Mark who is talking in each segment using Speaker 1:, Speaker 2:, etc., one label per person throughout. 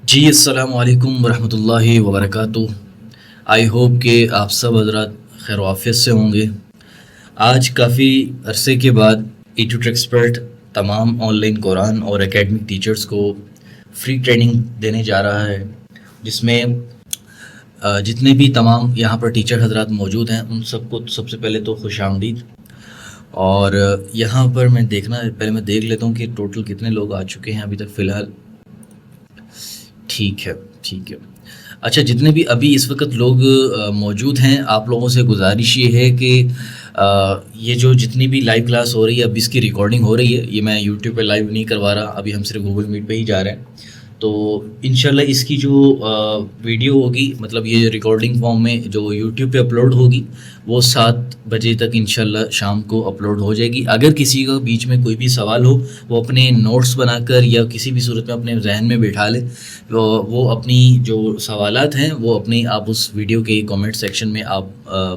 Speaker 1: جی السلام علیکم ورحمۃ اللہ وبرکاتہ۔ آئی ہوپ کہ آپ سب حضرات خیر و عافیت سے ہوں گے۔ آج کافی عرصے کے بعد ایٹو ایکسپرٹ تمام آن لائن قرآن اور اکیڈمک ٹیچرز کو فری ٹریننگ دینے جا رہا ہے، جس میں جتنے بھی تمام یہاں پر ٹیچر حضرات موجود ہیں ان سب کو سب سے پہلے تو خوش آمدید۔ اور یہاں پر میں دیکھ لیتا ہوں کہ ٹوٹل کتنے لوگ آ چکے ہیں ابھی تک فی الحال۔ ٹھیک ہے۔ اچھا، جتنے بھی ابھی اس وقت لوگ موجود ہیں، آپ لوگوں سے گزارش یہ ہے کہ یہ جو جتنی بھی لائیو کلاس ہو رہی ہے، ابھی اس کی ریکارڈنگ ہو رہی ہے، یہ میں یوٹیوب پہ لائیو نہیں کروا رہا، ابھی ہم صرف گوگل میٹ پہ ہی جا رہے ہیں۔ تو انشاءاللہ اس کی جو ویڈیو ہوگی، مطلب یہ ریکارڈنگ فارم میں جو یوٹیوب پہ اپلوڈ ہوگی، وہ 7 بجے تک انشاءاللہ شام کو اپلوڈ ہو جائے گی۔ اگر کسی کا بیچ میں کوئی بھی سوال ہو، وہ اپنے نوٹس بنا کر یا کسی بھی صورت میں اپنے ذہن میں بٹھا لے، وہ اپنی جو سوالات ہیں وہ آپ اس ویڈیو کے کامنٹ سیکشن میں آپ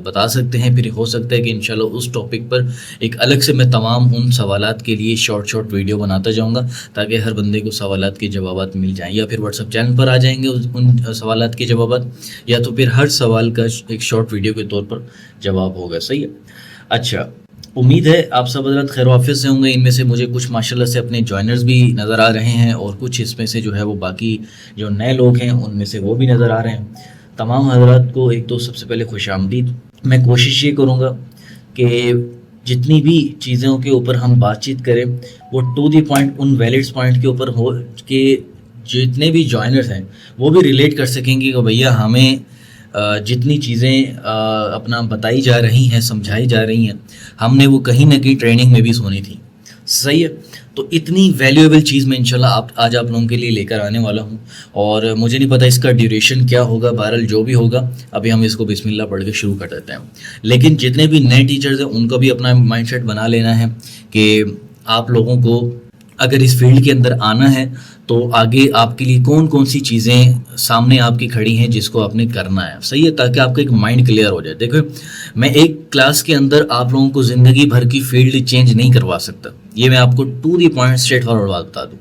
Speaker 1: بتا سکتے ہیں۔ پھر ہو سکتا ہے کہ انشاءاللہ اس ٹاپک پر ایک الگ سے میں تمام ان سوالات کے لیے شارٹ ویڈیو بناتا جاؤں گا، تاکہ ہر بندے کو سوالات کے جوابات مل جائیں، یا پھر واٹس ایپ چینل پر آ جائیں گے ان سوالات کے جوابات، یا تو پھر ہر سوال کا ایک شارٹ ویڈیو کے طور پر جواب ہوگا۔ صحیح ہے۔ اچھا، امید ہے آپ سب حضرات خیر و عافیت سے ہوں گے۔ ان میں سے مجھے کچھ ماشاءاللہ سے اپنے جوائنرز بھی نظر آ رہے ہیں، اور کچھ اس میں سے جو ہے وہ باقی جو نئے لوگ ہیں ان میں سے وہ بھی نظر آ رہے ہیں۔ تمام حضرات کو ایک تو سب سے پہلے خوش آمدید۔ میں کوشش یہ کروں گا کہ جتنی بھی چیزوں کے اوپر ہم بات چیت کریں وہ ٹو دی پوائنٹ، ان ویلڈ پوائنٹ کے اوپر ہو، کہ جتنے بھی جوائنرز ہیں وہ بھی ریلیٹ کر سکیں گے کہ بھیا ہمیں جتنی چیزیں اپنا بتائی جا رہی ہیں، سمجھائی جا رہی ہیں، ہم نے وہ کہیں نہ کہیں ٹریننگ میں بھی سنی تھی۔ صحیح ہے۔ تو اتنی ویلیویبل چیز میں انشاءاللہ آج آپ لوگوں کے لیے لے کر آنے والا ہوں، اور مجھے نہیں پتہ اس کا ڈیوریشن کیا ہوگا، بہرحال جو بھی ہوگا ابھی ہم اس کو بسم اللہ پڑھ کے شروع کر دیتے ہیں۔ لیکن جتنے بھی نئے ٹیچرز ہیں ان کو بھی اپنا مائنڈ سیٹ بنا لینا ہے کہ آپ لوگوں کو اگر اس فیلڈ کے اندر آنا ہے تو آگے آپ کے لیے کون سی چیزیں سامنے آپ کی کھڑی ہیں جس کو آپ نے کرنا ہے۔ صحیح ہے، تاکہ آپ کا ایک مائنڈ کلیئر ہو جائے۔ دیکھو، میں ایک کلاس کے اندر آپ لوگوں کو زندگی بھر کی فیلڈ چینج نہیں کروا سکتا، یہ میں آپ کو to the point straightforward بات بتا دوں،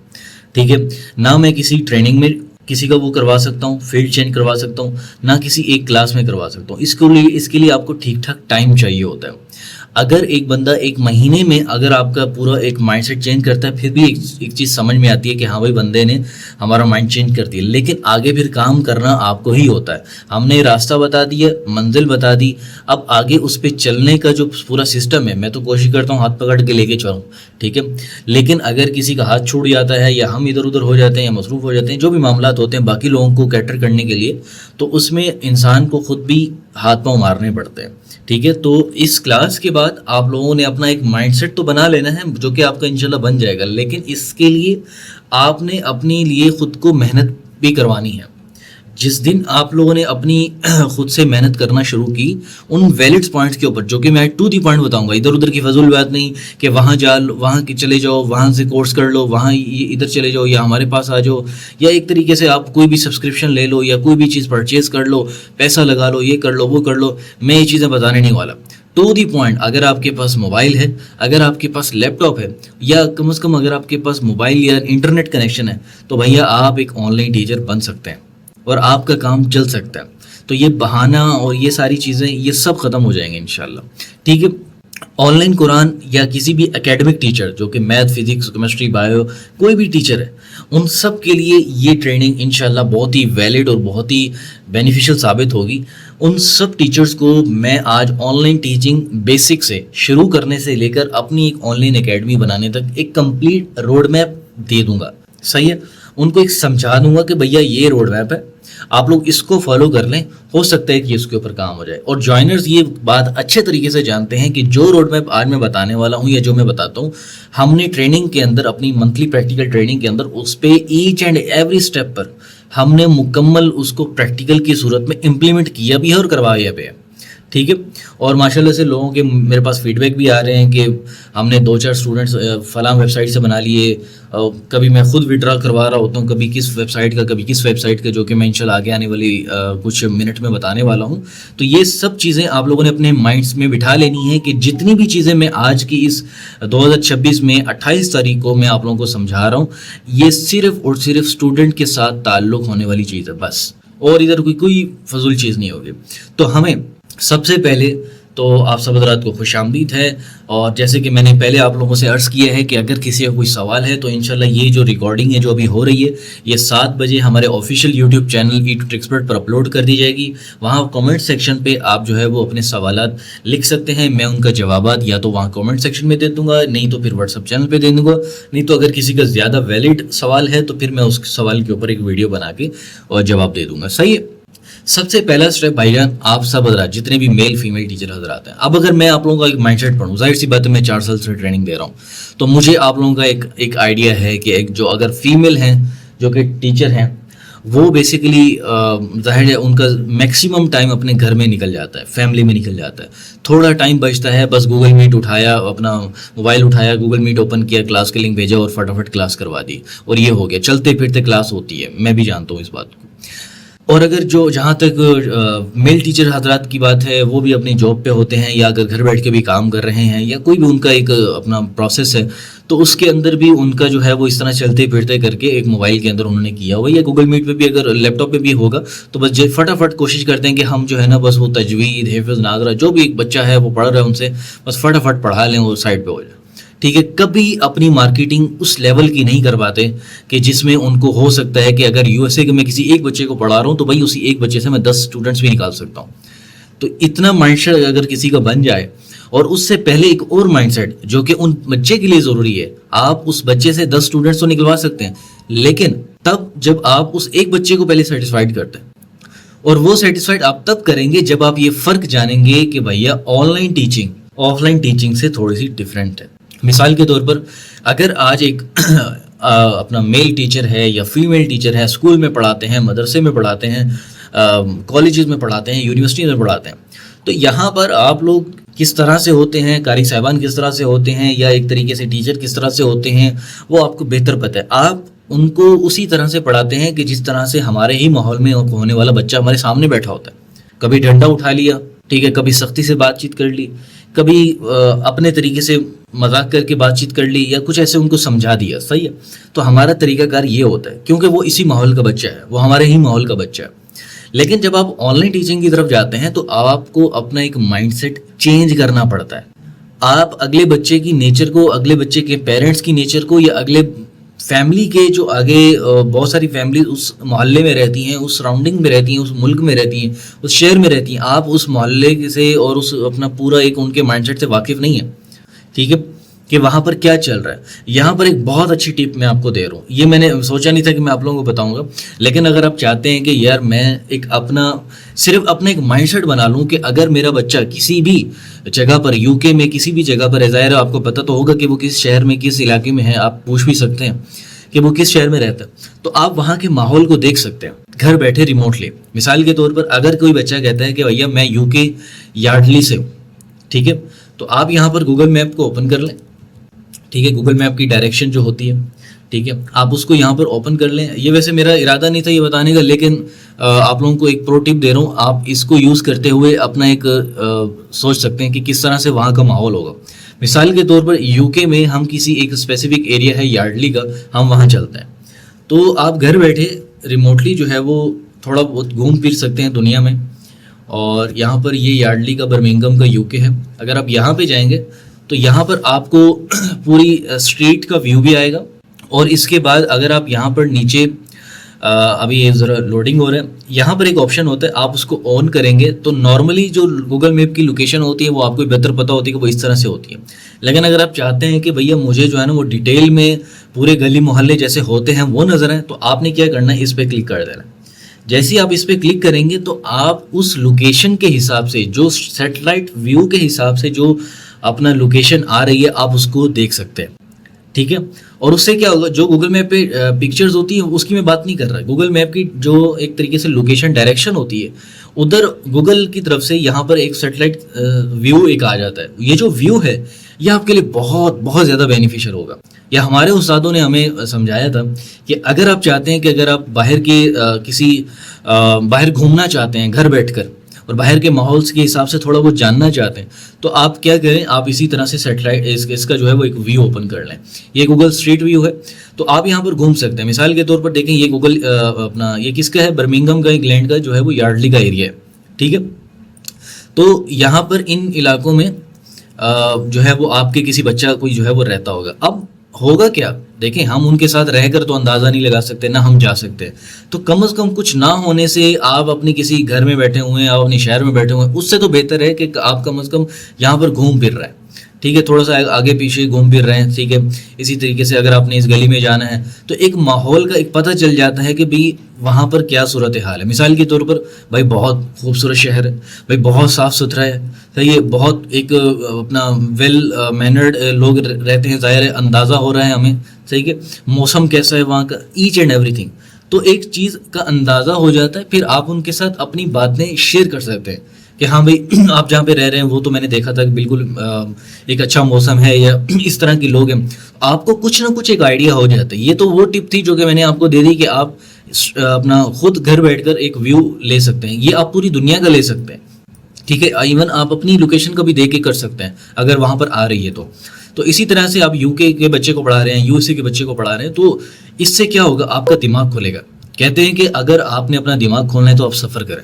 Speaker 1: ٹھیک ہے؟ نہ میں کسی ٹریننگ میں کسی کا وہ کروا سکتا ہوں، فیلڈ چینج کروا سکتا ہوں، نہ کسی ایک کلاس میں کروا سکتا ہوں۔ اس کے لیے آپ کو ٹھیک ٹھاک ٹائم چاہیے ہوتا ہے۔ اگر ایک بندہ ایک مہینے میں اگر آپ کا پورا ایک مائنڈ سیٹ چینج کرتا ہے، پھر بھی ایک چیز سمجھ میں آتی ہے کہ ہاں بھائی بندے نے ہمارا مائنڈ چینج کر دیا، لیکن آگے پھر کام کرنا آپ کو ہی ہوتا ہے۔ ہم نے راستہ بتا دیا، منزل بتا دی، اب آگے اس پہ چلنے کا جو پورا سسٹم ہے، میں تو کوشش کرتا ہوں ہاتھ پکڑ کے لے کے چلوں، ٹھیک ہے؟ لیکن اگر کسی کا ہاتھ چھوٹ جاتا ہے، یا ہم ادھر ادھر ہو جاتے ہیں، یا مصروف ہو جاتے ہیں، جو بھی معاملات ہوتے ہیں باقی لوگوں کو کیٹر کرنے کے لیے، تو اس میں انسان کو خود بھی ہاتھ پاؤں مارنے پڑتے ہیں، ٹھیک ہے؟ تو اس کلاس کے بعد آپ لوگوں نے اپنا ایک مائنڈ سیٹ تو بنا لینا ہے، جو کہ آپ کا انشاءاللہ بن جائے گا، لیکن اس کے لیے آپ نے اپنے لیے خود کو محنت بھی کروانی ہے۔ جس دن آپ لوگوں نے اپنی خود سے محنت کرنا شروع کی ان ویلڈ پوائنٹس کے اوپر، جو کہ میں ٹو دی پوائنٹ بتاؤں گا، ادھر ادھر کی فضول بات نہیں کہ وہاں چلے جاؤ، وہاں سے کورس کر لو، وہاں ادھر چلے جاؤ، یا ہمارے پاس آ جاؤ، یا ایک طریقے سے آپ کوئی بھی سبسکرپشن لے لو، یا کوئی بھی چیز پرچیز کر لو، پیسہ لگا لو، یہ کر لو وہ کر لو۔ میں یہ چیزیں بتانے نہیں والا۔ ٹو دی پوائنٹ، اگر آپ کے پاس موبائل ہے، اگر آپ کے پاس لیپ ٹاپ ہے، یا کم از کم اگر آپ کے پاس موبائل یا انٹرنیٹ کنیکشن ہے، تو بھیا آپ ایک آن لائن ٹیچر بن سکتے ہیں اور آپ کا کام چل سکتا ہے۔ تو یہ بہانہ اور یہ ساری چیزیں یہ سب ختم ہو جائیں گے انشاءاللہ، ٹھیک ہے؟ آن لائن قرآن یا کسی بھی اکیڈمک ٹیچر جو کہ میتھ، فزکس، کیمسٹری، بایو، کوئی بھی ٹیچر ہے، ان سب کے لیے یہ ٹریننگ انشاءاللہ بہت ہی ویلڈ اور بہت ہی بینیفیشل ثابت ہوگی۔ ان سب ٹیچرز کو میں آج آن لائن ٹیچنگ بیسک سے شروع کرنے سے لے کر اپنی ایک آن لائن اکیڈمی بنانے تک ایک کمپلیٹ روڈ میپ دے دوں گا۔ صحیح ہے؟ ان کو ایک سمجھا دوں گا کہ بھیا یہ روڈ میپ ہے، آپ لوگ اس کو فالو کر لیں، ہو سکتا ہے کہ اس کے اوپر کام ہو جائے۔ اور جوائنرز یہ بات اچھے طریقے سے جانتے ہیں کہ جو روڈ میپ آج میں بتانے والا ہوں یا جو میں بتاتا ہوں، ہم نے ٹریننگ کے اندر، اپنی منتھلی پریکٹیکل ٹریننگ کے اندر، اس پہ ایچ اینڈ ایوری سٹیپ پر ہم نے مکمل اس کو پریکٹیکل کی صورت میں امپلیمنٹ کیا بھی ہے اور کروایا بھی ہے، ٹھیک ہے. اور ماشاءاللہ سے لوگوں کے میرے پاس فیڈ بیک بھی آ رہے ہیں کہ ہم نے 2-4 اسٹوڈنٹس فلاں ویب سائٹ سے بنا لیے. کبھی میں خود وڈرا کروا رہا ہوتا ہوں, کبھی کس ویب سائٹ کا, کبھی کس ویب سائٹ کا, جو کہ میں انشاءاللہ آگے آنے والی کچھ منٹ میں بتانے والا ہوں. تو یہ سب چیزیں آپ لوگوں نے اپنے مائنڈس میں بٹھا لینی ہے کہ جتنی بھی چیزیں میں آج کی اس 2026 میں 28 تاریخ کو میں آپ لوگوں کو سمجھا رہا ہوں, یہ صرف اور صرف اسٹوڈنٹ کے ساتھ تعلق ہونے والی چیز ہے بس, اور ادھر کوئی فضول چیز نہیں ہوگی. تو ہمیں سب سے پہلے تو آپ سب حضرات کو خوش آمدید ہے. اور جیسے کہ میں نے پہلے آپ لوگوں سے عرض کیا ہے کہ اگر کسی کا کوئی سوال ہے تو انشاءاللہ یہ جو ریکارڈنگ ہے جو ابھی ہو رہی ہے یہ 7 بجے ہمارے آفیشیل یوٹیوب چینل E2Trixpert پر اپلوڈ کر دی جائے گی. وہاں کامنٹ سیکشن پہ آپ جو ہے وہ اپنے سوالات لکھ سکتے ہیں, میں ان کا جوابات یا تو وہاں کامنٹ سیکشن میں دے دوں گا, نہیں تو پھر واٹس ایپ چینل پہ دے دوں گا, نہیں تو اگر کسی کا زیادہ ویلڈ سوال ہے تو پھر میں اس سوال کے اوپر ایک ویڈیو بنا کے اور جواب دے دوں گا. صحیح ہے. سب سے پہلا اسٹیپ بھائی جان, آپ سب حضرات جتنے بھی میل فیمیل ٹیچر حضرات ہیں, اب اگر میں آپ لوگوں کا ایک مائنڈ سیٹ پڑھوں, ظاہر سی بات ہے میں 4 سال سے ٹریننگ دے رہا ہوں, تو مجھے آپ لوگوں کا ایک آئیڈیا ہے کہ ایک جو اگر فیمیل ہیں جو کہ ٹیچر ہیں وہ بیسیکلی ظاہر ہے ان کا میکسیمم ٹائم اپنے گھر میں نکل جاتا ہے, فیملی میں نکل جاتا ہے, تھوڑا ٹائم بچتا ہے بس گوگل میٹ اٹھایا, اپنا موبائل اٹھایا, گوگل میٹ اوپن کیا, کلاس کے لنک بھیجا اور فٹافٹ کلاس کروا دی اور یہ ہو گیا. چلتے پھرتے کلاس ہوتی ہے, میں بھی جانتا ہوں اس بات کو. اور اگر جہاں تک میل ٹیچر حضرات کی بات ہے وہ بھی اپنی جاب پہ ہوتے ہیں یا اگر گھر بیٹھ کے بھی کام کر رہے ہیں یا کوئی بھی ان کا ایک اپنا پروسیس ہے, تو اس کے اندر بھی ان کا جو ہے وہ اس طرح چلتے پھرتے کر کے ایک موبائل کے اندر انہوں نے کیا ہوا, یا گوگل میٹ پہ بھی اگر لیپ ٹاپ پہ بھی ہوگا تو بس فٹافٹ کوشش کرتے ہیں کہ ہم جو ہے نا بس وہ تجوید, حفظ, ناظرہ جو بھی ایک بچہ ہے وہ پڑھ رہا ہے ان سے بس فٹافٹ پڑھا لیں اور سائڈ پہ ہو جائے. ٹھیک ہے. کبھی اپنی مارکیٹنگ اس لیول کی نہیں کر پاتے کہ جس میں ان کو ہو سکتا ہے کہ اگر USA کے میں کسی ایک بچے کو پڑھا رہا ہوں تو بھائی اسی ایک بچے سے میں 10 اسٹوڈنٹس بھی نکال سکتا ہوں. تو اتنا مائنڈ سیٹ اگر کسی کا بن جائے, اور اس سے پہلے ایک اور مائنڈ سیٹ جو کہ ان بچے کے لیے ضروری ہے, آپ اس بچے سے 10 اسٹوڈنٹس تو نکلوا سکتے ہیں, لیکن تب جب آپ اس ایک بچے کو پہلے سیٹسفائڈ کرتے ہیں, اور وہ سیٹسفائڈ آپ تب کریں گے جب آپ یہ فرق جانیں گے کہ بھیا on line teaching of line teaching سے تھوڑی سی ڈفرینٹ ہے. مثال کے طور پر اگر آج ایک اپنا میل ٹیچر ہے یا فیمیل ٹیچر ہے, اسکول میں پڑھاتے ہیں, مدرسے میں پڑھاتے ہیں, کالجز میں پڑھاتے ہیں, یونیورسٹی میں پڑھاتے ہیں, تو یہاں پر آپ لوگ کس طرح سے ہوتے ہیں, قاری صاحبان کس طرح سے ہوتے ہیں, یا ایک طریقے سے ٹیچر کس طرح سے ہوتے ہیں, وہ آپ کو بہتر پتہ ہے. آپ ان کو اسی طرح سے پڑھاتے ہیں کہ جس طرح سے ہمارے ہی ماحول میں ہونے والا بچہ ہمارے سامنے بیٹھا ہوتا ہے. کبھی ڈنڈا اٹھا لیا, ٹھیک ہے, کبھی سختی سے بات چیت کر لی, کبھی اپنے طریقے سے مذاق کر کے بات چیت کر لی, یا کچھ ایسے ان کو سمجھا دیا. صحیح ہے. تو ہمارا طریقہ کار یہ ہوتا ہے کیونکہ وہ اسی ماحول کا بچہ ہے, وہ ہمارے ہی ماحول کا بچہ ہے. لیکن جب آپ آن لائن ٹیچنگ کی طرف جاتے ہیں تو آپ کو اپنا ایک مائنڈ سیٹ چینج کرنا پڑتا ہے. آپ اگلے بچے کی نیچر کو, اگلے بچے کے پیرنٹس کی نیچر کو, یا اگلے فیملی کے جو آگے بہت ساری فیملی اس محلے میں رہتی ہیں, اس سراؤنڈنگ میں رہتی ہیں, اس ملک میں رہتی ہیں, اس شہر میں رہتی ہیں, آپ اس محلے سے اور اس اپنا پورا ایک ان کے مائنڈ سیٹ سے واقف نہیں ہیں. ٹھیک ہے, کہ وہاں پر کیا چل رہا ہے. یہاں پر ایک بہت اچھی ٹپ میں آپ کو دے رہا ہوں, یہ میں نے سوچا نہیں تھا کہ میں آپ لوگوں کو بتاؤں گا, لیکن اگر آپ چاہتے ہیں کہ یار میں ایک اپنا صرف اپنا ایک مائنڈ سیٹ بنا لوں کہ اگر میرا بچہ کسی بھی جگہ پر, UK میں کسی بھی جگہ پر, ظاہر ہے آپ کو پتہ تو ہوگا کہ وہ کس شہر میں, کس علاقے میں ہے, آپ پوچھ بھی سکتے ہیں کہ وہ کس شہر میں رہتا ہے, تو آپ وہاں کے ماحول کو دیکھ سکتے ہیں گھر بیٹھے ریموٹلی. مثال کے طور پر اگر کوئی بچہ کہتا ہے کہ بھیا میں UK یارڈلی سے ہوں, ٹھیک ہے, تو آپ یہاں پر گوگل میپ کو اوپن کر لیں. ٹھیک ہے, گوگل میپ کی ڈائریکشن جو ہوتی ہے, ٹھیک ہے, آپ اس کو یہاں پر اوپن کر لیں. یہ ویسے میرا ارادہ نہیں تھا یہ بتانے کا, لیکن آپ لوگوں کو ایک پرو ٹپ دے رہا ہوں, آپ اس کو یوز کرتے ہوئے اپنا ایک سوچ سکتے ہیں کہ کس طرح سے وہاں کا ماحول ہوگا. مثال کے طور پر UK میں ہم کسی ایک اسپیسیفک ایریا ہے یارڈلی کا, ہم وہاں چلتے ہیں, تو آپ گھر بیٹھے ریموٹلی جو ہے وہ تھوڑا بہت گھوم پھر سکتے ہیں دنیا میں. اور یہاں پر یہ یارڈلی کا برمنگم کا UK ہے. اگر آپ یہاں پہ جائیں گے تو یہاں پر آپ کو پوری اسٹریٹ کا ویو بھی آئے گا. اور اس کے بعد اگر آپ یہاں پر نیچے ابھی یہ ذرا لوڈنگ ہو رہا ہے, یہاں پر ایک آپشن ہوتا ہے, آپ اس کو آن کریں گے تو نارملی جو گوگل میپ کی لوکیشن ہوتی ہے وہ آپ کو بہتر پتہ ہوتی ہے کہ وہ اس طرح سے ہوتی ہے. لیکن اگر آپ چاہتے ہیں کہ بھیا مجھے جو ہے نا وہ ڈیٹیل میں پورے گلی محلے جیسے ہوتے ہیں وہ نظر ہیں, تو آپ نے کیا کرنا ہے, اس پہ کلک کر دینا. جیسے ہی آپ اس پہ کلک کریں گے تو آپ اس لوکیشن کے حساب سے, جو سیٹلائٹ ویو کے حساب سے جو اپنا لوکیشن آ رہی ہے, آپ اس کو دیکھ سکتے ہیں. ٹھیک ہے. اور اس سے کیا ہوگا, جو گوگل میپ پہ پکچرز ہوتی ہیں اس کی میں بات نہیں کر رہا, گوگل میپ کی جو ایک طریقے سے لوکیشن ڈائریکشن ہوتی ہے, ادھر گوگل کی طرف سے یہاں پر ایک سیٹلائٹ ویو ایک آ جاتا ہے. یہ جو ویو ہے یہ آپ کے لیے بہت بہت زیادہ بینیفیشیل ہوگا. یہ ہمارے استادوں نے ہمیں سمجھایا تھا کہ اگر آپ چاہتے ہیں کہ اگر آپ باہر کے باہر گھومنا چاہتے ہیں گھر بیٹھ کر, اور باہر کے ماحول کے حساب سے تھوڑا بہت جاننا چاہتے ہیں, تو آپ کیا کریں, آپ اسی طرح سے سیٹلائٹ اس کا جو ہے وہ ایک ویو اوپن کر لیں. یہ گوگل اسٹریٹ ویو ہے, تو آپ یہاں پر گھوم سکتے ہیں. مثال کے طور پر دیکھیں, یہ گوگل اپنا یہ کس کا ہے, برمنگھم کا, انگلینڈ کا جو ہے وہ یارڈلی کا ایریا ہے. ٹھیک ہے, تو یہاں پر ان علاقوں میں جو ہے وہ آپ کے کسی بچہ کوئی جو ہے وہ رہتا ہوگا. اب ہوگا کیا, دیکھیں ہم ان کے ساتھ رہ کر تو اندازہ نہیں لگا سکتے, نہ ہم جا سکتے, تو کم از کم کچھ نہ ہونے سے آپ اپنی کسی گھر میں بیٹھے ہوئے ہیں, آپ اپنی شہر میں بیٹھے ہوئے ہیں, اس سے تو بہتر ہے کہ آپ کم از کم یہاں پر گھوم پھر رہے ہیں. ٹھیک ہے, تھوڑا سا آگے پیچھے گھوم پھر رہے ہیں. ٹھیک ہے, اسی طریقے سے اگر آپ نے اس گلی میں جانا ہے تو ایک ماحول کا ایک پتہ چل جاتا ہے کہ بھئی وہاں پر کیا صورت حال ہے. مثال کے طور پر بھائی بہت خوبصورت شہر ہے, بھائی بہت صاف ستھرا ہے, صحیح ہے, بہت ایک اپنا ویل مینرڈ لوگ رہتے ہیں, ظاہر ہے اندازہ ہو رہا ہے ہمیں, صحیح ہے, موسم کیسا ہے وہاں کا, ایچ اینڈ ایوری تھنگ. تو ایک چیز کا اندازہ ہو جاتا ہے, پھر آپ ان کے ساتھ اپنی باتیں شیئر کر سکتے ہیں کہ ہاں بھائی آپ جہاں پہ رہ رہے ہیں وہ تو میں نے دیکھا تھا کہ بالکل ایک اچھا موسم ہے, یا اس طرح کے لوگ ہیں. آپ کو کچھ نہ کچھ ایک آئیڈیا ہو جاتا ہے. یہ تو وہ ٹپ تھی جو کہ میں نے آپ کو دے دی کہ آپ اپنا خود گھر بیٹھ کر ایک ویو لے سکتے ہیں. یہ آپ پوری دنیا کا لے سکتے ہیں. ٹھیک ہے, ایون آپ اپنی لوکیشن کا بھی دیکھ کے کر سکتے ہیں اگر وہاں پر آ رہی ہے تو اسی طرح سے آپ یو کے کے بچے کو پڑھا رہے ہیں, یو ایس اے کے بچے کو پڑھا رہے ہیں, تو اس سے کیا ہوگا, آپ کا دماغ کھلے گا. کہتے ہیں کہ اگر آپ نے اپنا دماغ کھولنا ہے تو آپ سفر کریں.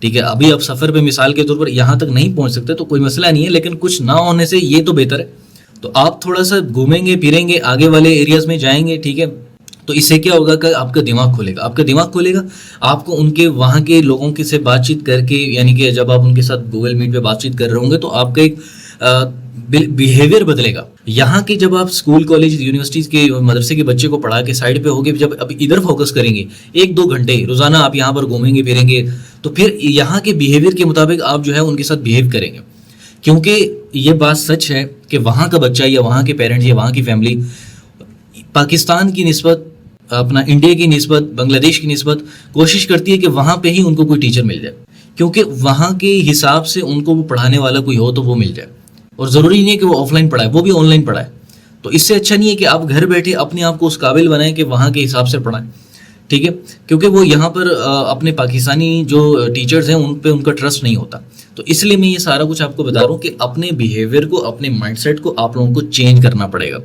Speaker 1: ٹھیک ہے, ابھی آپ سفر پہ مثال کے طور پر یہاں تک نہیں پہنچ سکتے تو کوئی مسئلہ نہیں ہے, لیکن کچھ نہ ہونے سے یہ تو بہتر ہے. تو آپ تھوڑا سا گھومیں گے پھریں گے, آگے والے ایریاز میں جائیں گے. ٹھیک ہے, تو اس سے کیا ہوگا کہ آپ کا دماغ کھلے گا. آپ کا دماغ کھلے گا, آپ کو ان کے وہاں کے لوگوں کے سے بات چیت کر کے, یعنی کہ جب آپ ان کے ساتھ گوگل میٹ پہ بات چیت کر رہے ہوں گے تو آپ کا ایک بیہیویئر بدلے گا. یہاں کے جب آپ اسکول کالج یونیورسٹیز کے مدرسے کے بچے کو پڑھا کے سائڈ پہ ہوگے, جب اب ادھر فوکس کریں گے 1-2 گھنٹے روزانہ آپ یہاں پر گھومیں گے پھریں گے, تو پھر یہاں کے بیہیویئر کے مطابق آپ جو ہے ان کے ساتھ بیہیو کریں گے. کیونکہ یہ بات سچ ہے کہ وہاں کا بچہ یا وہاں کے پیرنٹس یا وہاں کی فیملی پاکستان کی نسبت, اپنا انڈیا کی نسبت, بنگلہ دیش کی نسبت کوشش کرتی ہے کہ وہاں پہ ہی ان کو کوئی ٹیچر مل جائے, کیونکہ وہاں کے حساب سے ان کو وہ پڑھانے والا کوئی ہو تو وہ مل جائے. اور ضروری نہیں ہے کہ وہ آف لائن پڑھائے, وہ بھی آن لائن پڑھائے. تو اس سے اچھا نہیں ہے کہ آپ گھر بیٹھے اپنے آپ کو اس قابل بنائیں کہ وہاں کے حساب سے پڑھائیں. ٹھیک ہے, کیونکہ وہ یہاں پر اپنے پاکستانی جو ٹیچرز ہیں ان پہ ان کا ٹرسٹ نہیں ہوتا. تو اس لیے میں یہ سارا کچھ آپ کو بتا رہا ہوں کہ اپنے بیہیویئر کو, اپنے مائنڈ سیٹ کو آپ لوگوں کو چینج کرنا پڑے گا.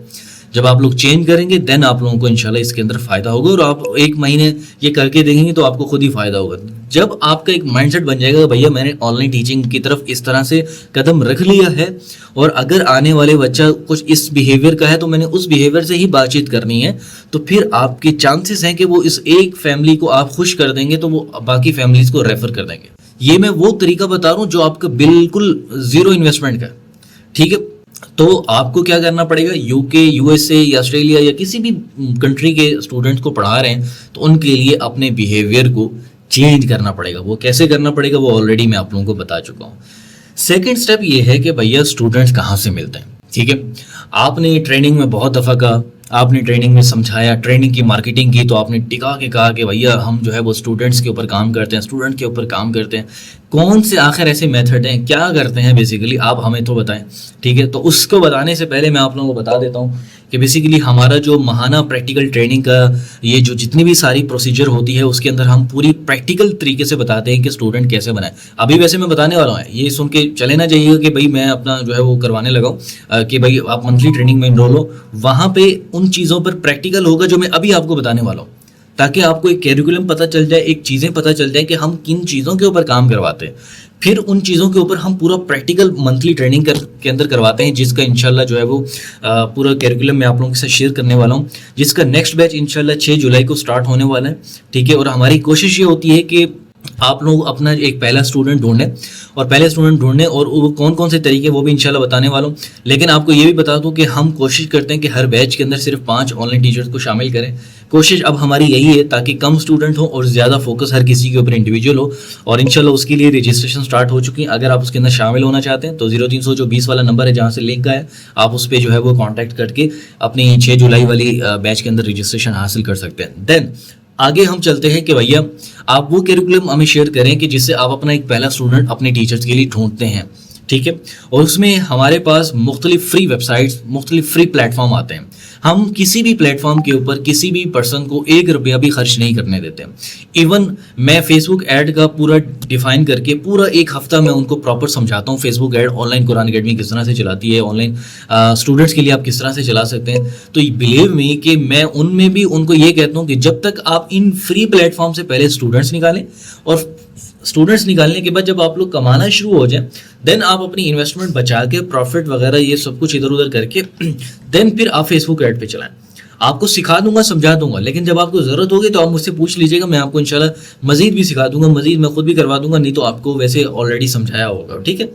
Speaker 1: جب آپ لوگ چینج کریں گے دین آپ لوگوں کو انشاءاللہ اس کے اندر فائدہ ہوگا, اور آپ 1 مہینے یہ کر کے دیکھیں گے تو آپ کو خود ہی فائدہ ہوگا. جب آپ کا ایک مائنڈ سیٹ بن جائے گا بھیا میں نے آن لائن ٹیچنگ کی طرف اس طرح سے قدم رکھ لیا ہے, اور اگر آنے والے بچہ کچھ اس بیہیویئر کا ہے تو میں نے اس بیہیویئر سے ہی بات چیت کرنی ہے, تو پھر آپ کے چانسز ہیں کہ وہ اس ایک فیملی کو آپ خوش کر دیں گے تو وہ باقی فیملیز کو ریفر کر دیں گے. یہ میں وہ طریقہ بتا رہا ہوں جو آپ کا بالکل 0 انویسٹمنٹ کا. ٹھیک ہے, تو آپ کو کیا کرنا پڑے گا, یو کے, یو ایس اے یا آسٹریلیا یا کسی بھی کنٹری کے اسٹوڈنٹس کو پڑھا رہے ہیں تو ان کے لیے اپنے بیہیویئر کو چینج کرنا پڑے گا. وہ کیسے کرنا پڑے گا وہ آلریڈی میں آپ لوگوں کو بتا چکا ہوں. سیکنڈ سٹیپ یہ ہے کہ بھیا اسٹوڈنٹس کہاں سے ملتے ہیں. ٹھیک ہے, آپ نے ٹریننگ میں بہت دفعہ کہا, آپ نے ٹریننگ میں سمجھایا, ٹریننگ کی مارکیٹنگ کی, تو آپ نے ٹکا کے کہا کہ بھیا ہم جو ہے وہ اسٹوڈنٹس کے اوپر کام کرتے ہیں, اسٹوڈنٹ کے اوپر کام کرتے ہیں. کون سے آخر ایسے میتھڈ ہیں, کیا کرتے ہیں بیسیکلی, آپ ہمیں تو بتائیں. ٹھیک ہے, تو اس کو بتانے سے پہلے میں آپ لوگوں کو بتا دیتا ہوں کہ بیسیکلی ہمارا جو ماہانہ پریکٹیکل ٹریننگ کا یہ جو جتنی بھی ساری پروسیجر ہوتی ہے اس کے اندر ہم پوری پریکٹیکل طریقے سے بتاتے ہیں کہ اسٹوڈنٹ کیسے بنائیں. ابھی ویسے میں بتانے والا ہوں, یہ سن کے چلے نہ جائیے گا کہ بھائی میں اپنا جو ہے وہ کروانے لگا ہوں کہ بھائی آپ منتھلی ٹریننگ میں انرول ہو. وہاں پہ ان چیزوں پر پریکٹیکل ہوگا جو میں ابھی آپ کو بتانے والا ہوں, تاکہ آپ کو ایک کیریکولم پتہ چل جائے, ایک چیزیں پتہ چل جائیں کہ ہم کن چیزوں کے اوپر کام کرواتے ہیں. پھر ان چیزوں کے اوپر ہم پورا پریکٹیکل منتھلی ٹریننگ کے اندر کرواتے ہیں, جس کا انشاءاللہ جو ہے وہ پورا کیریکولم میں آپ لوگوں کے ساتھ شیئر کرنے والا ہوں, جس کا نیکسٹ بیچ انشاءاللہ 6 جولائی کو سٹارٹ ہونے والا ہے. ٹھیک ہے, اور ہماری کوشش یہ ہوتی ہے کہ آپ لوگ اپنا ایک پہلا اسٹوڈنٹ ڈھونڈیں، اور پہلے اسٹوڈنٹ ڈھونڈیں، اور وہ کون کون سے طریقے وہ بھی انشاءاللہ بتانے والا ہوں. لیکن آپ کو یہ بھی بتا دوں کہ ہم کوشش کرتے ہیں کہ ہر بیچ کے اندر صرف 5 آن لائن ٹیچرز کو شامل کریں. کوشش اب ہماری یہی ہے تاکہ کم اسٹوڈنٹ ہوں اور زیادہ فوکس ہر کسی کے اوپر انڈیویجول ہو. اور انشاءاللہ اس کے لیے رجسٹریشن سٹارٹ ہو چکی ہے. اگر آپ اس کے اندر شامل ہونا چاہتے ہیں تو 0300 جو 20 والا نمبر ہے جہاں سے لنک آیا ہے، آپ اس پہ جو ہے وہ کانٹیکٹ کر کے اپنی 6 جولائی والی بیچ کے اندر رجسٹریشن حاصل کر سکتے ہیں. دین آگے ہم چلتے ہیں کہ بھیا آپ وہ کیریکولم ہمیں شیئر کریں کہ جس سے آپ اپنا ایک پہلا اسٹوڈنٹ اپنے ٹیچرز کے لیے ڈھونڈتے ہیں. ٹھیک ہے، اور اس میں ہمارے پاس مختلف فری ویب سائٹس، مختلف فری پلیٹ فارم آتے ہیں. ہم کسی بھی پلیٹ فارم کے اوپر کسی بھی پرسن کو 1 روپیہ بھی خرچ نہیں کرنے دیتے. ایون میں فیس بک ایڈ کا پورا ڈیفائن کر کے پورا 1 ہفتہ میں ان کو پراپر سمجھاتا ہوں. Facebook ad online Quran academy کس طرح سے چلاتی ہے، آن لائن اسٹوڈنٹس کے لیے آپ کس طرح سے چلا سکتے ہیں. تو بلیو می کہ میں ان میں بھی ان کو یہ کہتا ہوں کہ جب تک آپ ان فری پلیٹ فارم سے پہلے اسٹوڈنٹس نکالیں، اور اسٹوڈنٹس نکالنے کے بعد جب آپ لوگ کمانا شروع ہو جائیں، دین آپ اپنی انویسٹمنٹ بچا کے پروفٹ وغیرہ یہ سب کچھ ادھر ادھر کر کے دین پھر آپ فیس بک ایڈ پہ چلائیں. آپ کو سکھا دوں گا، سمجھا دوں گا، لیکن جب آپ کو ضرورت ہوگی تو آپ مجھ سے پوچھ لیجیے گا. میں آپ کو انشاءاللہ مزید بھی سکھا دوں گا، مزید میں خود بھی کروا دوں گا، نہیں تو آپ کو ویسے آلریڈی سمجھایا ہوگا. ٹھیک ہے،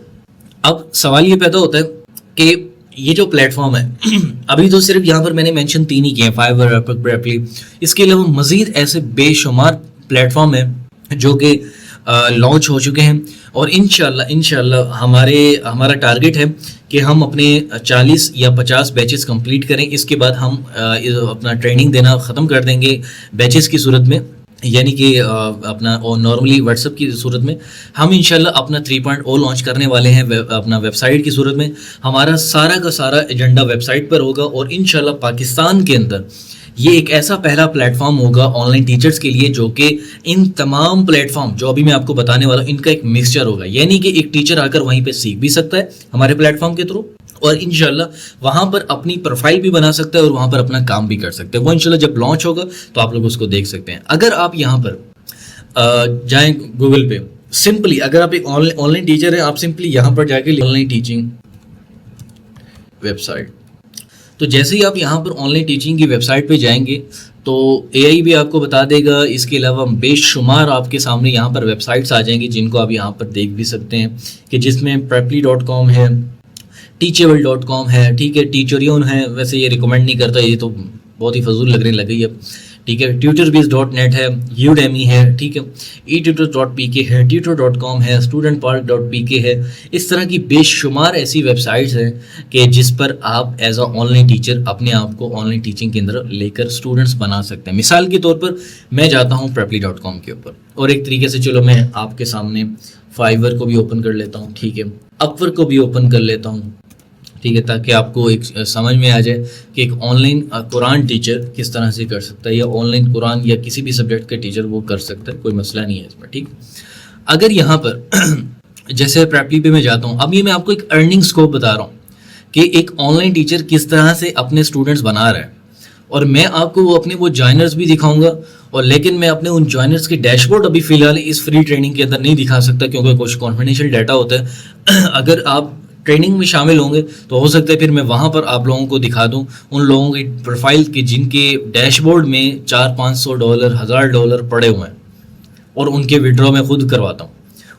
Speaker 1: اب سوال یہ پیدا ہوتا ہے کہ یہ جو پلیٹ فارم ہے ابھی تو صرف یہاں پر میں نے مینشن 3 ہی کیے ہیں، فائیور، ایپل، اس کے علاوہ مزید ایسے بے شمار پلیٹ فارم ہیں جو کہ لانچ ہو چکے ہیں. اور انشاءاللہ ہمارا ٹارگٹ ہے کہ ہم اپنے 40 یا 50 بیچز کمپلیٹ کریں. اس کے بعد ہم اپنا ٹریننگ دینا ختم کر دیں گے بیچز کی صورت میں، یعنی کہ اپنا نارملی واٹس ایپ کی صورت میں. ہم انشاءاللہ اپنا 3.0 لانچ کرنے والے ہیں اپنا ویب سائٹ کی صورت میں. ہمارا سارا کا سارا ایجنڈا ویب سائٹ پر ہوگا، اور انشاءاللہ پاکستان کے اندر یہ ایک ایسا پہلا پلیٹ فارم ہوگا آن لائن ٹیچرز کے لیے جو کہ ان تمام پلیٹ فارم جو ابھی میں آپ کو بتانے والا ہوں ان کا ایک مکسچر ہوگا. یعنی کہ ایک ٹیچر آ کر وہیں پہ سیکھ بھی سکتا ہے ہمارے پلیٹ فارم کے تھرو، اور انشاءاللہ وہاں پر اپنی پروفائل بھی بنا سکتا ہے اور وہاں پر اپنا کام بھی کر سکتے ہیں. وہ انشاءاللہ جب لانچ ہوگا تو آپ لوگ اس کو دیکھ سکتے ہیں. اگر آپ یہاں پر جائیں گوگل پہ، سمپلی اگر آپ ایک آن لائن ٹیچر ہیں، آپ سمپلی یہاں پر جا کے online teaching website, تو جیسے ہی آپ یہاں پر آن لائن ٹیچنگ کی ویب سائٹ پہ جائیں گے تو اے آئی بھی آپ کو بتا دے گا. اس کے علاوہ بے شمار آپ کے سامنے یہاں پر ویب سائٹس آ جائیں گی جن کو آپ یہاں پر دیکھ بھی سکتے ہیں، کہ جس میں preply.com ہے، teachable.com ہے، ٹھیک ہے، ٹیچریون ہے. ویسے یہ ریکمینڈ نہیں کرتا، یہ تو بہت ہی فضول لگنے لگی اب. ٹھیک ہے، tutorbiz.net ہے، Udemy ہے، ٹھیک ہے، etutors.pk ہے، tutor.com ہے، studentpark.pk ہے. اس طرح کی بے شمار ایسی ویب سائٹس ہیں کہ جس پر آپ as a on line teacher اپنے آپ کو آن لائن ٹیچنگ کے اندر لے کر اسٹوڈنٹس بنا سکتے ہیں. مثال کے طور پر میں جاتا ہوں preply.com کے اوپر، اور ایک طریقے سے چلو میں آپ کے سامنے فائیور کو بھی اوپن کر لیتا ہوں، ٹھیک ہے، اپور کو بھی اوپن کر لیتا ہوں، ٹھیک ہے، تاکہ آپ کو ایک سمجھ میں آ جائے کہ ایک آن لائن قرآن ٹیچر کس طرح سے کر سکتا ہے، یا آن لائن قرآن یا کسی بھی سبجیکٹ کا ٹیچر وہ کر سکتا ہے، کوئی مسئلہ نہیں ہے اس میں. ٹھیک، اگر یہاں پر جیسے پریپلی پہ میں جاتا ہوں، اب یہ میں آپ کو ایک ارننگ اسکوپ بتا رہا ہوں کہ ایک آن لائن ٹیچر کس طرح سے اپنے اسٹوڈنٹس بنا رہا ہے. اور میں آپ کو اپنے وہ جوائنرز بھی دکھاؤں گا، اور لیکن میں اپنے ان جوائنرز کے ڈیش بورڈ ابھی فی الحال اس فری ٹریننگ کے اندر نہیں دکھا سکتا، کیونکہ کچھ کانفیڈینشیل ڈیٹا ہوتا ہے. اگر آپ ٹریننگ میں شامل ہوں گے تو ہو سکتا ہے پھر میں وہاں پر آپ لوگوں کو دکھا دوں ان لوگوں کی پروفائل کی جن کے ڈیش بورڈ میں $400-500 $1000 پڑے ہوئے ہیں، اور ان کے وڈرا میں خود کرواتا ہوں.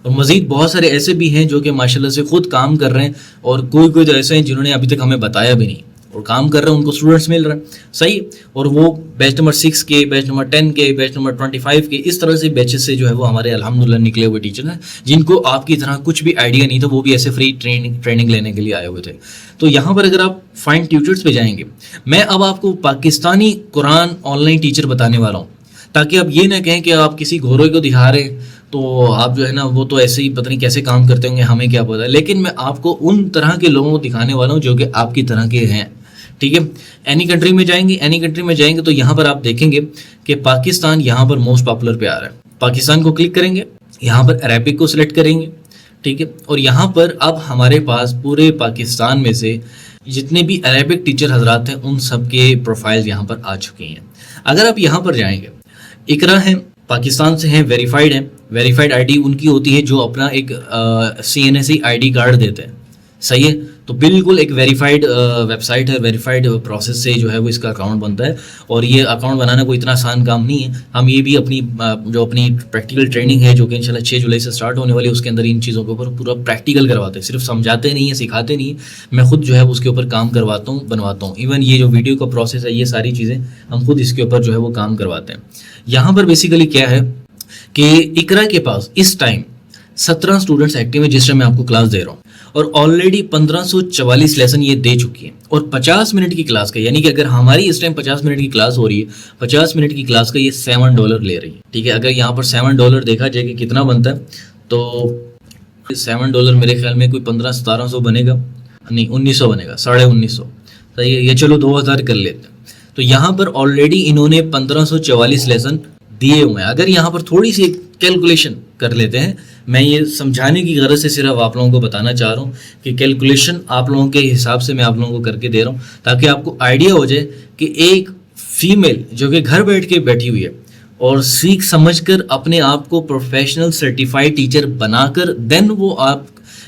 Speaker 1: اور مزید بہت سارے ایسے بھی ہیں جو کہ ماشاءاللہ سے خود کام کر رہے ہیں، اور کوئی تو ایسے ہیں جنہوں نے ابھی تک ہمیں بتایا بھی نہیں اور کام کر رہے ہیں، ان کو اسٹوڈنٹس مل رہے ہیں. صحیح، اور وہ بیچ نمبر 6 کے، بیچ نمبر 10 کے، بیچ نمبر 25 کے، اس طرح سے بیچز سے جو ہے وہ ہمارے الحمدللہ نکلے ہوئے ٹیچر ہیں جن کو آپ کی طرح کچھ بھی آئیڈیا نہیں تھا، وہ بھی ایسے فری ٹریننگ لینے کے لیے آئے ہوئے تھے. تو یہاں پر اگر آپ فائنڈ ٹیوٹرز پہ جائیں گے، میں اب آپ کو پاکستانی قرآن آن لائن ٹیچر بتانے والا ہوں، تاکہ آپ یہ نہ کہیں کہ آپ کسی گھورے کو دکھا رہے ہیں تو آپ جو ہے نا وہ تو ایسے ہی پتہ نہیں کیسے کام کرتے ہوں گے، ہمیں کیا پتا. لیکن میں آپ کو ان طرح کے لوگوں کو دکھانے والا ہوں جو کہ آپ کی طرح کے ہیں. ٹھیک ہے، اینی کنٹری میں جائیں گے تو یہاں پر آپ دیکھیں گے کہ پاکستان یہاں پر موسٹ پاپولر پہ آ رہا ہے. پاکستان کو کلک کریں گے، یہاں پر عربک کو سلیکٹ کریں گے، ٹھیک ہے، اور یہاں پر اب ہمارے پاس پورے پاکستان میں سے جتنے بھی عربک ٹیچر حضرات ہیں ان سب کے پروفائل یہاں پر آ چکے ہیں. اگر آپ یہاں پر جائیں گے، اقرا ہیں، پاکستان سے ہیں، ویریفائڈ ہیں. ویریفائڈ آئی ڈی ان کی ہوتی ہے جو اپنا ایک CNSE ID کارڈ دیتے ہیں. صحیح ہے، تو بالکل ایک ویریفائڈ ویب سائٹ ہے, ویریفائڈ پروسیس سے جو ہے وہ اس کا اکاؤنٹ بنتا ہے. اور یہ اکاؤنٹ بنانا کوئی اتنا آسان کام نہیں ہے. ہم یہ بھی اپنی جو اپنی پریکٹیکل ٹریننگ ہے جو کہ انشاءاللہ 6 جولائی سے اسٹارٹ ہونے والی ہے, اس کے اندر ان چیزوں کے اوپر پورا پریکٹیکل کرواتے ہیں. صرف سمجھاتے نہیں ہیں, سکھاتے نہیں ہیں, میں خود جو ہے اس کے اوپر کام کرواتا ہوں, بنواتا ہوں. ایون یہ جو ویڈیو کا پروسیس ہے, یہ ساری چیزیں ہم خود اس کے اوپر جو ہے وہ کام کرواتے ہیں. یہاں پر بیسیکلی کیا ہے کہ اقرا کے پاس اس ٹائم 17 اسٹوڈنٹس ایکٹیو ہیں جس ٹائم میں آپ کو کلاس دے رہا ہوں, اور آلریڈی 1544 لیسن یہ دے چکی ہیں, اور 50 منٹ کی کلاس کا, یعنی کہ اگر ہماری اس ٹائم 50 منٹ کی کلاس ہو رہی ہے, 50 منٹ کی کلاس کا یہ $7 لے رہی ہے. ٹھیک ہے, اگر یہاں پر $7 دیکھا جائے کہ کتنا بنتا ہے, تو $7 میرے خیال میں کوئی 1500-1700 بنے گا, نہیں 1900 بنے گا, 1950. صحیح ہے, یہ چلو 2000 کر لیتے ہیں. تو یہاں پر آلریڈی انہوں نے 1544 لیسن دیے ہوئے ہیں. اگر یہاں پر تھوڑی سی کیلکولیشن کر لیتے ہیں, میں یہ سمجھانے کی غرض سے صرف آپ لوگوں کو بتانا چاہ رہا ہوں کہ کیلکولیشن آپ لوگوں کے حساب سے میں آپ لوگوں کو کر کے دے رہا ہوں, تاکہ آپ کو آئیڈیا ہو جائے کہ ایک فیمیل جو کہ گھر بیٹھ کے بیٹھی ہوئی ہے اور سیکھ سمجھ کر اپنے آپ کو پروفیشنل سرٹیفائڈ ٹیچر بنا کر دین وہ آپ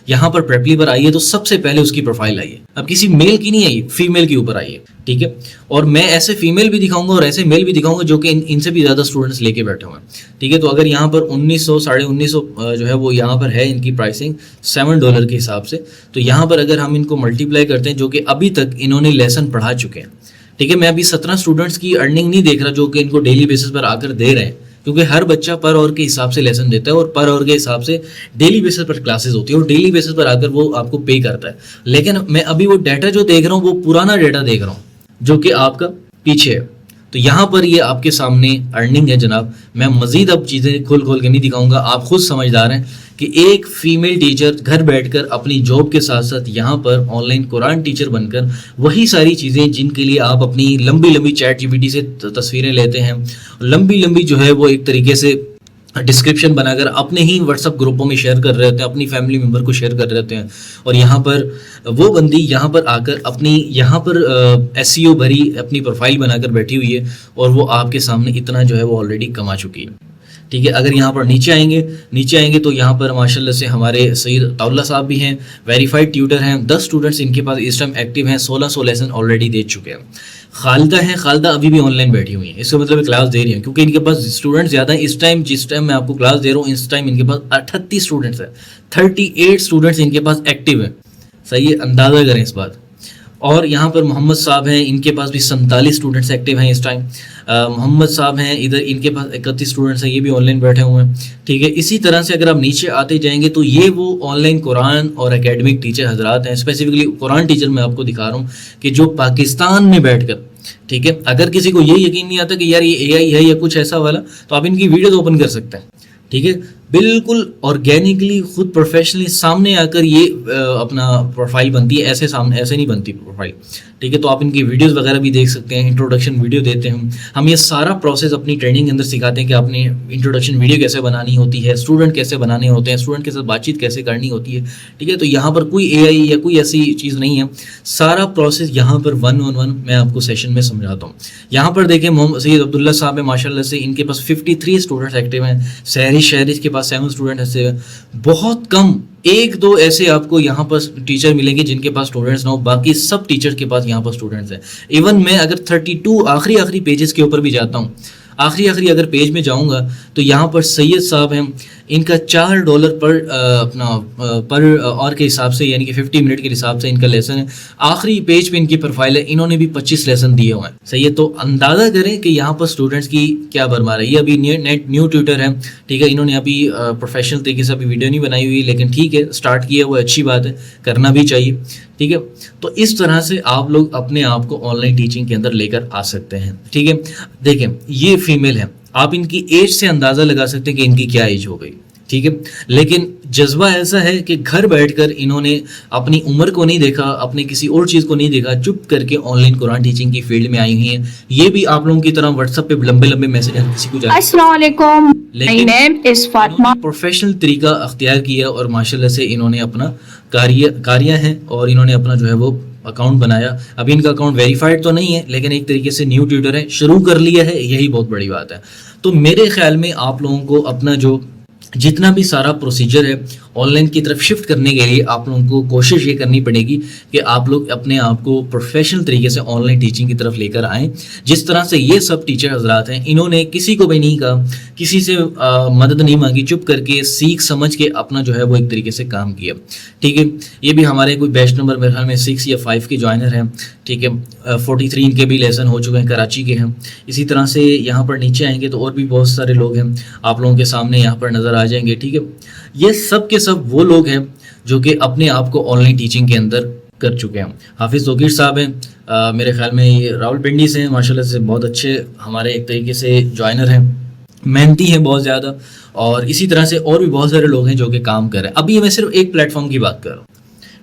Speaker 1: یہاں پر پریپلی پر آئی ہے, تو سب سے پہلے اس کی پروفائل آئی ہے. اب کسی میل کی نہیں آئی, فیمیل کے اوپر آئی ہے. ٹھیک ہے, اور میں ایسے فیمیل بھی دکھاؤں گا اور ایسے میل بھی دکھاؤں گا جو کہ ان سے بھی زیادہ اسٹوڈنٹس لے کے بیٹھے ہوئے ہیں. ٹھیک ہے, تو اگر یہاں پر 1900 1950 جو ہے وہ یہاں پر ہے ان کی پرائسنگ $7 کے حساب سے, تو یہاں پر اگر ہم ان کو ملٹیپلائی کرتے ہیں جو کہ ابھی تک انہوں نے لیسن پڑھا چکے ہیں. ٹھیک ہے, میں ابھی 17 اسٹوڈنٹس کی ارننگ نہیں دیکھ رہا جو کہ ان کو ڈیلی بیسس پر آ کر دے رہے ہیں, کیونکہ ہر بچہ پر آور کے حساب سے لیسن دیتا ہے, اور پر آور کے حساب سے ڈیلی بیسس پر کلاسز ہوتی ہے, اور ڈیلی بیسس پر آ کر وہ آپ کو پے کرتا ہے. لیکن میں ابھی وہ ڈیٹا جو دیکھ رہا ہوں وہ پرانا ڈیٹا دیکھ رہا ہوں جو کہ آپ کا پیچھے ہے. تو یہاں پر یہ آپ کے سامنے ارننگ ہے جناب. میں مزید اب چیزیں کھول کے نہیں دکھاؤں گا, آپ خود سمجھدار ہیں کہ ایک فیمیل ٹیچر گھر بیٹھ کر اپنی جاب کے ساتھ ساتھ یہاں پر آن لائن قرآن ٹیچر بن کر وہی ساری چیزیں جن کے لیے آپ اپنی لمبی چیٹ جی پی ٹی سے تصویریں لیتے ہیں, لمبی جو ہے وہ ایک طریقے سے ڈسکرپشن بنا کر اپنے ہی واٹس اپ گروپوں میں شیئر کر رہے ہوتے ہیں, اپنی فیملی ممبر کو شیئر کر رہے ہوتے ہیں, اور یہاں پر وہ بندی یہاں پر آ کر اپنی یہاں پر SEO بھری اپنی پروفائل بنا کر بیٹھی ہوئی ہے, اور وہ آپ کے سامنے اتنا جو ہے وہ آلریڈی کما چکی ہے. ٹھیک ہے, اگر یہاں پر نیچے آئیں گے تو یہاں پر ماشاءاللہ سے ہمارے سید طاولہ صاحب بھی ہیں, ویریفائڈ ٹیوٹر ہیں, 10 اسٹوڈنٹس ان کے پاس اس ٹائم ایکٹیو ہیں, 1600 لیسن آلریڈی دے چکے ہیں. خالدہ ہیں, خالدہ ابھی بھی آن لائن بیٹھی ہوئی ہیں, اس کا مطلب کلاس دے رہی ہیں کیونکہ ان کے پاس اسٹوڈنٹ زیادہ ہیں. اس ٹائم جس ٹائم میں آپ کو کلاس دے رہا ہوں اس ٹائم ان کے پاس 38 اسٹوڈنٹس ہیں, 38 اسٹوڈنٹس ان کے پاس ایکٹیو ہیں. صحیح ہے, اندازہ کریں اس بات. اور یہاں پر محمد صاحب ہیں, ان کے پاس بھی 47 اسٹوڈنٹس ایکٹیو ہیں اس ٹائم. محمد صاحب ہیں ادھر, ان کے پاس 31 اسٹوڈنٹس ہیں, یہ بھی آن لائن بیٹھے ہوئے ہیں. ٹھیک ہے, اسی طرح سے اگر آپ نیچے آتے جائیں گے تو یہ وہ آن لائن قرآن اور اکیڈمک ٹیچر حضرات ہیں. اسپیسیفکلی قرآن ٹیچر میں آپ کو دکھا رہا ہوں کہ جو پاکستان میں بیٹھ کر, ٹھیک ہے, اگر کسی کو یہ یقین نہیں آتا کہ یار یہ AI ہے یا کچھ ایسا والا, تو آپ ان کی ویڈیوز اوپن کر سکتے ہیں. ٹھیک ہے, بالکل آرگینکلی خود پروفیشنلی سامنے آ کر یہ اپنا پروفائل بنتی ہے, ایسے نہیں بنتی پروفائل. ٹھیک ہے, تو آپ ان کی ویڈیوز وغیرہ بھی دیکھ سکتے ہیں, انٹروڈکشن ویڈیو دیتے ہیں ہم یہ سارا پروسیس اپنی ٹریننگ کے اندر سکھاتے ہیں کہ آپ نے انٹروڈکشن ویڈیو کیسے بنانی ہوتی ہے, اسٹوڈنٹ کیسے بنانے ہوتے ہیں, اسٹوڈنٹ کے ساتھ بات چیت کیسے کرنی ہوتی ہے. ٹھیک ہے, تو یہاں پر کوئی AI یا کوئی ایسی چیز نہیں ہے, سارا پروسیس یہاں پر 1 میں آپ کو سیشن میں سمجھاتا ہوں. یہاں پر دیکھیں محمد سید عبداللہ صاحب ہیں, ماشاء اللہ سے ان کے پاس 53 اسٹوڈنٹس ایکٹیو ہیں. شہری کے پاس 7 اسٹوڈنٹ ایسے ہیں. بہت کم 1-2 ایسے آپ کو یہاں پر ٹیچر ملیں گے جن کے پاس اسٹوڈنٹس نہ ہو, باقی سب ٹیچر کے پاس یہاں پر اسٹوڈنٹس ہیں. ایون میں اگر 32 آخری پیجز کے اوپر بھی جاتا ہوں, آخری اگر پیج میں جاؤں گا تو یہاں پر سید صاحب ہیں, ان کا $4 پر اور کے حساب سے, یعنی کہ 50 منٹ کے حساب سے ان کا لیسن ہے. آخری پیج پہ ان کی پروفائل ہے, انہوں نے بھی 25 لیسن دیے ہوئے ہیں. صحیح ہے, تو اندازہ کریں کہ یہاں پر اسٹوڈنٹس کی کیا بھرمار ہے. یہ ابھی نیو ٹیوٹر ہیں, ٹھیک ہے, انہوں نے ابھی پروفیشنل طریقے سے ابھی ویڈیو نہیں بنائی ہوئی, لیکن ٹھیک ہے اسٹارٹ کیا وہ اچھی بات ہے, کرنا بھی چاہیے. ٹھیک ہے, تو اس طرح سے آپ لوگ اپنے آپ کو آن لائن ٹیچنگ کے اندر لے کر آ سکتے ہیں. ٹھیک ہے, دیکھیں یہ فیمیل ہے, آپ ان کی ایج سے اندازہ لگا سکتے ہیں کہ ان کی کیا ایج ہو گئی. ٹھیک ہے, لیکن جذبہ ایسا ہے کہ گھر بیٹھ کر انہوں نے اپنی عمر کو نہیں دیکھا, اپنے کسی اور چیز کو نہیں دیکھا, چپ کر کے آن لائن قرآن ٹیچنگ کی فیلڈ میں آئی ہوئی ہیں. یہ بھی آپ لوگوں کی طرح واٹس ایپ پہ لمبے میسج کسی کو جاتے ہیں, السلام علیکم, my name is Fatima. Professional طریقہ اختیار کیا اور ماشاءاللہ سے انہوں نے اپنا کاریہ ہیں اور انہوں نے اپنا جو ہے وہ اکاؤنٹ بنایا. ابھی ان کا اکاؤنٹ ویریفائڈ تو نہیں ہے, لیکن ایک طریقے سے نیو ٹیوٹر ہے, شروع کر لیا ہے, یہی بہت بڑی بات ہے. تو میرے خیال میں آپ لوگوں کو اپنا جو جتنا بھی سارا پروسیجر ہے آن لائن کی طرف شفٹ کرنے کے لیے آپ لوگوں کو کوشش یہ کرنی پڑے گی کہ آپ لوگ اپنے آپ کو پروفیشنل طریقے سے آن لائن ٹیچنگ کی طرف لے کر آئیں. جس طرح سے یہ سب ٹیچر حضرات ہیں, انہوں نے کسی کو بھی نہیں کہا, کسی سے مدد نہیں مانگی, چپ کر کے سیکھ سمجھ کے اپنا جو ہے وہ ایک طریقے سے کام کیا. ٹھیک ہے, یہ بھی ہمارے کوئی بیچ نمبر میرے خیال میں 6 یا 5 کے جوائنر ہیں. ٹھیک ہے, 43 ان کے بھی لیسن ہو چکے ہیں, کراچی کے ہیں. اسی طرح سے یہاں پر نیچے آئیں گے تو اور بھی بہت سارے لوگ ہیں, آپ لوگوں کے سامنے یہاں پر نظر آ جائیں گے. ٹھیک ہے, یہ سب کے سب وہ لوگ ہیں جو کہ اپنے آپ کو آن لائن ٹیچنگ کے اندر کر چکے ہیں. حافظ توقیر صاحب ہیں, میرے خیال میں یہ راول پنڈی سے ہیں, ماشاءاللہ سے بہت اچھے ہمارے ایک طریقے سے جوائنر ہیں, محنتی ہیں بہت زیادہ. اور اسی طرح سے اور بھی بہت سارے لوگ ہیں جو کہ کام کر رہے ہیں. ابھی میں صرف ایک پلیٹ فارم کی بات کر رہا ہوں.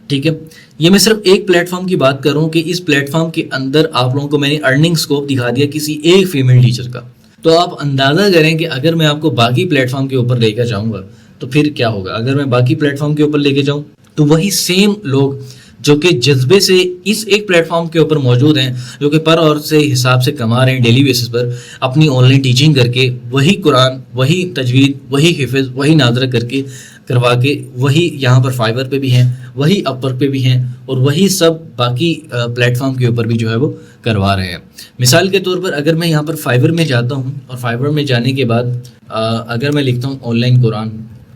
Speaker 1: ٹھیک ہے, یہ میں صرف ایک پلیٹ فارم کی بات کر رہا ہوں کہ اس پلیٹ فارم کے اندر آپ لوگوں کو میں نے ارننگ اسکوپ دکھا دیا کسی ایک فیمیل ٹیچر کا. تو آپ اندازہ کریں کہ اگر میں آپ کو باقی پلیٹ فارم کے اوپر لے کر جاؤں گا تو پھر کیا ہوگا. اگر میں باقی پلیٹ فارم کے اوپر لے کے جاؤں تو وہی سیم لوگ جو کہ جذبے سے اس ایک پلیٹ فارم کے اوپر موجود ہیں, جو کہ پر عورت سے حساب سے کما رہے ہیں ڈیلی بیسس پر, اپنی آن لائن ٹیچنگ کر کے وہی قرآن, وہی تجوید, وہی حفظ, وہی ناظرہ کر کے کروا کے وہی یہاں پر فائبر پہ بھی ہیں, وہی اپر پہ بھی ہیں, اور وہی سب باقی پلیٹ فارم کے اوپر بھی جو ہے وہ کروا رہے ہیں. مثال کے طور پر اگر میں یہاں پر فائبر میں جاتا ہوں اور فائبر میں جانے کے بعد اگر میں لکھتا ہوں آن لائن قرآن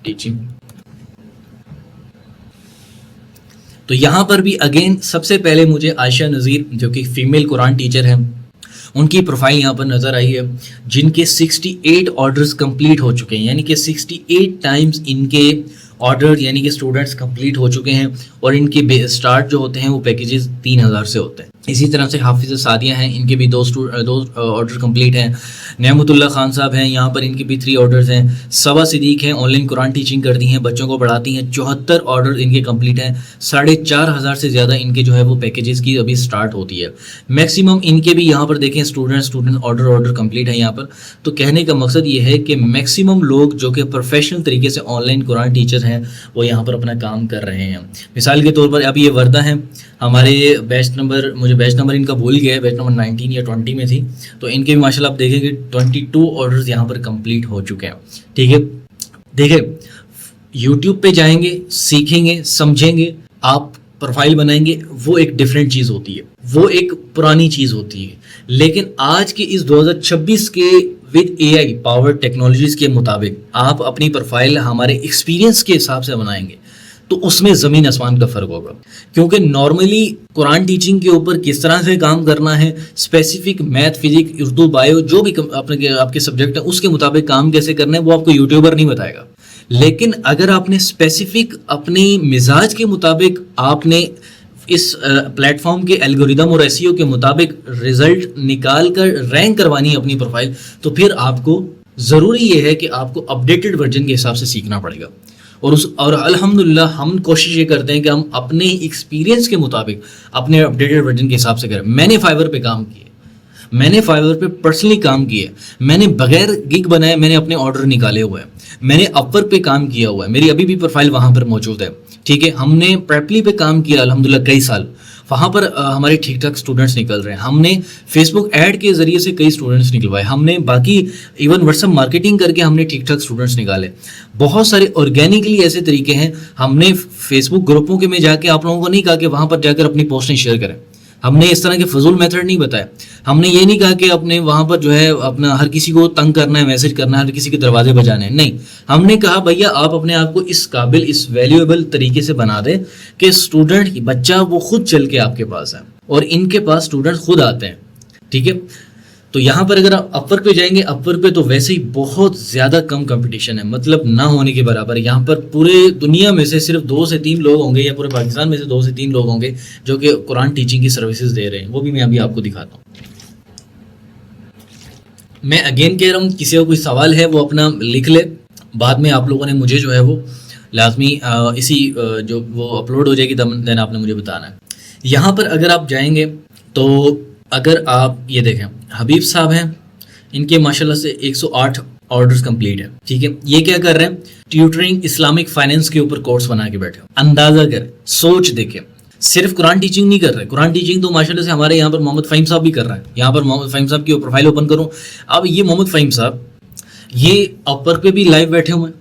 Speaker 1: ٹیچنگ, تو یہاں پر بھی اگین سب سے پہلے مجھے عائشہ نذیر جو کہ فیمیل قرآن ٹیچر ہیں ان کی پروفائل یہاں پر نظر آئی ہے, جن کے 68 آرڈرز کمپلیٹ ہو چکے ہیں, یعنی کہ 68 ٹائمز ان کے آرڈر یعنی کہ اسٹوڈنٹس کمپلیٹ ہو چکے ہیں, اور ان کے اسٹارٹ جو ہوتے ہیں وہ پیکیجز 3000 سے ہوتے ہیں. اسی طرح سے حافظ سعدیہ ہیں, ان کے بھی دو آرڈر کمپلیٹ ہیں. نعمت اللہ خان صاحب ہیں, یہاں پر ان کے بھی 3 آرڈرز ہیں. صبا صدیق ہیں, آن لائن قرآن ٹیچنگ کرتی ہیں, بچوں کو پڑھاتی ہیں, 74 آرڈر ان کے کمپلیٹ ہیں. 4500 سے زیادہ ان کے جو ہے وہ پیکیجز کی ابھی سٹارٹ ہوتی ہے. میکسیمم ان کے بھی یہاں پر دیکھیں اسٹوڈنٹ آرڈر کمپلیٹ ہے یہاں پر. تو کہنے کا مقصد یہ ہے کہ میکسیمم لوگ جو کہ پروفیشنل طریقے سے آن لائن قرآن ٹیچر ہیں وہ یہاں پر اپنا کام کر رہے ہیں. مثال کے طور پر اب یہ وردہ ہیں, ہمارے بیچ نمبر, مجھے بیچ نمبر ان کا بھول گیا ہے, بیچ نمبر 19 یا 20 میں تھی, تو ان کے بھی ماشاءاللہ آپ دیکھیں کہ 22 آرڈرز یہاں پر کمپلیٹ ہو چکے ہیں. ٹھیک ہے, دیکھیں یوٹیوب پہ جائیں گے, سیکھیں گے, سمجھیں گے, آپ پروفائل بنائیں گے, وہ ایک ڈیفرنٹ چیز ہوتی ہے, وہ ایک پرانی چیز ہوتی ہے. لیکن آج کے اس 2026 کے with a I power technologies کے مطابق آپ اپنی پروفائل ہمارے ایکسپیرینس کے حساب سے بنائیں گے تو اس میں زمین آسمان کا فرق ہوگا. کیونکہ نارملی قرآن ٹیچنگ کے اوپر کس طرح سے کام کرنا ہے, specific math, physics, Urdu, bio جو بھی آپ کے سبجیکٹ ہیں اس کے مطابق کام کیسے کرنا ہے وہ آپ کو یوٹیوبر نہیں بتائے گا. لیکن اگر آپ نے اسپیسیفک اپنی مزاج کے مطابق آپ نے اس پلیٹ فارم کے الگوریدم اور ایس ای او کے مطابق رزلٹ نکال کر رینک کروانی ہے اپنی پروفائل, تو پھر آپ کو ضروری یہ ہے کہ آپ کو اپڈیٹڈ ورژن کے حساب سے سیکھنا پڑے گا. اور الحمدللہ ہم کوشش یہ کرتے ہیں کہ ہم اپنے ایکسپیرینس کے مطابق اپنے اپڈیٹڈ ورژن کے حساب سے کریں. میں نے فائبر پہ کام کیا, میں نے فائبر پہ پرسنلی کام کیا, میں نے بغیر گگ بنائے میں نے اپنے آرڈر نکالے ہوئے ہیں, میں نے اپور پہ کام کیا ہوا ہے, میری ابھی بھی پروفائل وہاں پر موجود ہے. ٹھیک ہے, ہم نے پریپلی پہ کام کیا الحمدللہ کئی سال, وہاں پر ہمارے ٹھیک ٹھاک اسٹوڈنٹس نکل رہے ہیں. ہم نے فیس بک ایڈ کے ذریعے سے کئی اسٹوڈنٹس نکلوائے, ہم نے باقی ایون واٹس ایپ مارکیٹنگ کر کے ہم نے ٹھیک ٹھاک اسٹوڈنٹس نکالے. بہت سارے آرگینکلی ایسے طریقے ہیں. ہم نے فیس بک گروپوں کے میں جا کے آپ لوگوں کو نہیں کہا کہ وہاں پر جا کر اپنی پوسٹیں شیئر کریں, ہم نے اس طرح کے فضول میتھڈ نہیں بتایا. ہم نے یہ نہیں کہا کہ اپنے وہاں پر جو ہے اپنا ہر کسی کو تنگ کرنا ہے, میسج کرنا ہے, ہر کسی کے دروازے بجانے ہیں, نہیں. ہم نے کہا بھیا آپ اپنے آپ کو اس قابل, اس ویلیویبل طریقے سے بنا دیں کہ اسٹوڈنٹ بچہ وہ خود چل کے آپ کے پاس ہے, اور ان کے پاس اسٹوڈنٹ خود آتے ہیں. ٹھیک ہے, تو یہاں پر اگر آپ اپور پہ جائیں گے, اپور پہ تو ویسے ہی بہت زیادہ کم کمپٹیشن ہے, مطلب نہ ہونے کے برابر. یہاں پر پورے دنیا میں سے صرف 2 سے 3 لوگ ہوں گے, یا پورے پاکستان میں سے 2 سے 3 لوگ ہوں گے جو کہ قرآن ٹیچنگ کی سروسز دے رہے ہیں. وہ بھی میں ابھی آپ کو دکھاتا ہوں. میں اگین کہہ رہا ہوں, کسی کا کوئی سوال ہے وہ اپنا لکھ لے, بعد میں آپ لوگوں نے مجھے جو ہے وہ لازمی اسی جو وہ اپلوڈ ہو جائے گی دین آپ نے مجھے بتانا ہے. یہاں پر اگر آپ جائیں گے تو اگر آپ یہ دیکھیں, حبیب صاحب ہیں, ان کے ماشاءاللہ سے 108 آرڈرز کمپلیٹ ہیں. ٹھیک ہے, یہ کیا کر رہے ہیں, ٹیوٹرنگ اسلامک فائنینس کے اوپر کورس بنا کے بیٹھے. اندازہ کریں, سوچ دیکھیں, صرف قرآن ٹیچنگ نہیں کر رہے. قرآن ٹیچنگ تو ماشاءاللہ سے ہمارے یہاں پر محمد فہیم صاحب بھی کر رہے ہیں. یہاں پر محمد فہیم صاحب کی پروفائل اوپن کروں, اب یہ محمد فہیم صاحب یہ اپر پہ بھی لائیو بیٹھے ہوئے ہیں,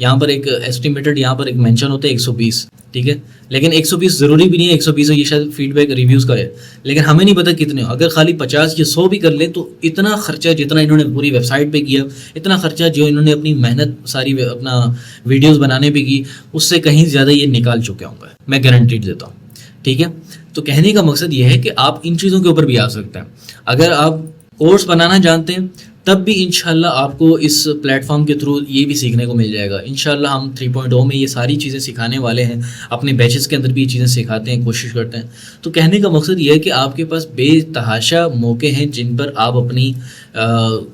Speaker 1: یہاں پر ایک ایسٹیمیٹڈ یہاں پر ایک مینشن ہوتا ہے 120, ٹھیک ہے, لیکن 120 ضروری بھی نہیں ہے 120 یہ شاید فیڈ بیک ریویوز کا ہے, لیکن ہمیں نہیں پتہ کتنے ہو. اگر خالی 50 یا 100 بھی کر لیں تو اتنا خرچہ جتنا انہوں نے پوری ویب سائٹ پہ کیا, اتنا خرچہ جو انہوں نے اپنی محنت ساری اپنا ویڈیوز بنانے پہ کی, اس سے کہیں زیادہ یہ نکال چکے ہوں گے, میں گارنٹیڈ دیتا ہوں, ٹھیک ہے. تو کہنے کا مقصد یہ ہے کہ آپ ان چیزوں کے اوپر بھی آ سکتے ہیں. اگر آپ کورس بنانا جانتے ہیں تب بھی انشاءاللہ آپ کو اس پلیٹ فارم کے تھرو یہ بھی سیکھنے کو مل جائے گا. انشاءاللہ ہم 3.0 میں یہ ساری چیزیں سکھانے والے ہیں, اپنے بیچز کے اندر بھی یہ چیزیں سکھاتے ہیں, کوشش کرتے ہیں. تو کہنے کا مقصد یہ ہے کہ آپ کے پاس بے تحاشا موقع ہیں جن پر آپ اپنی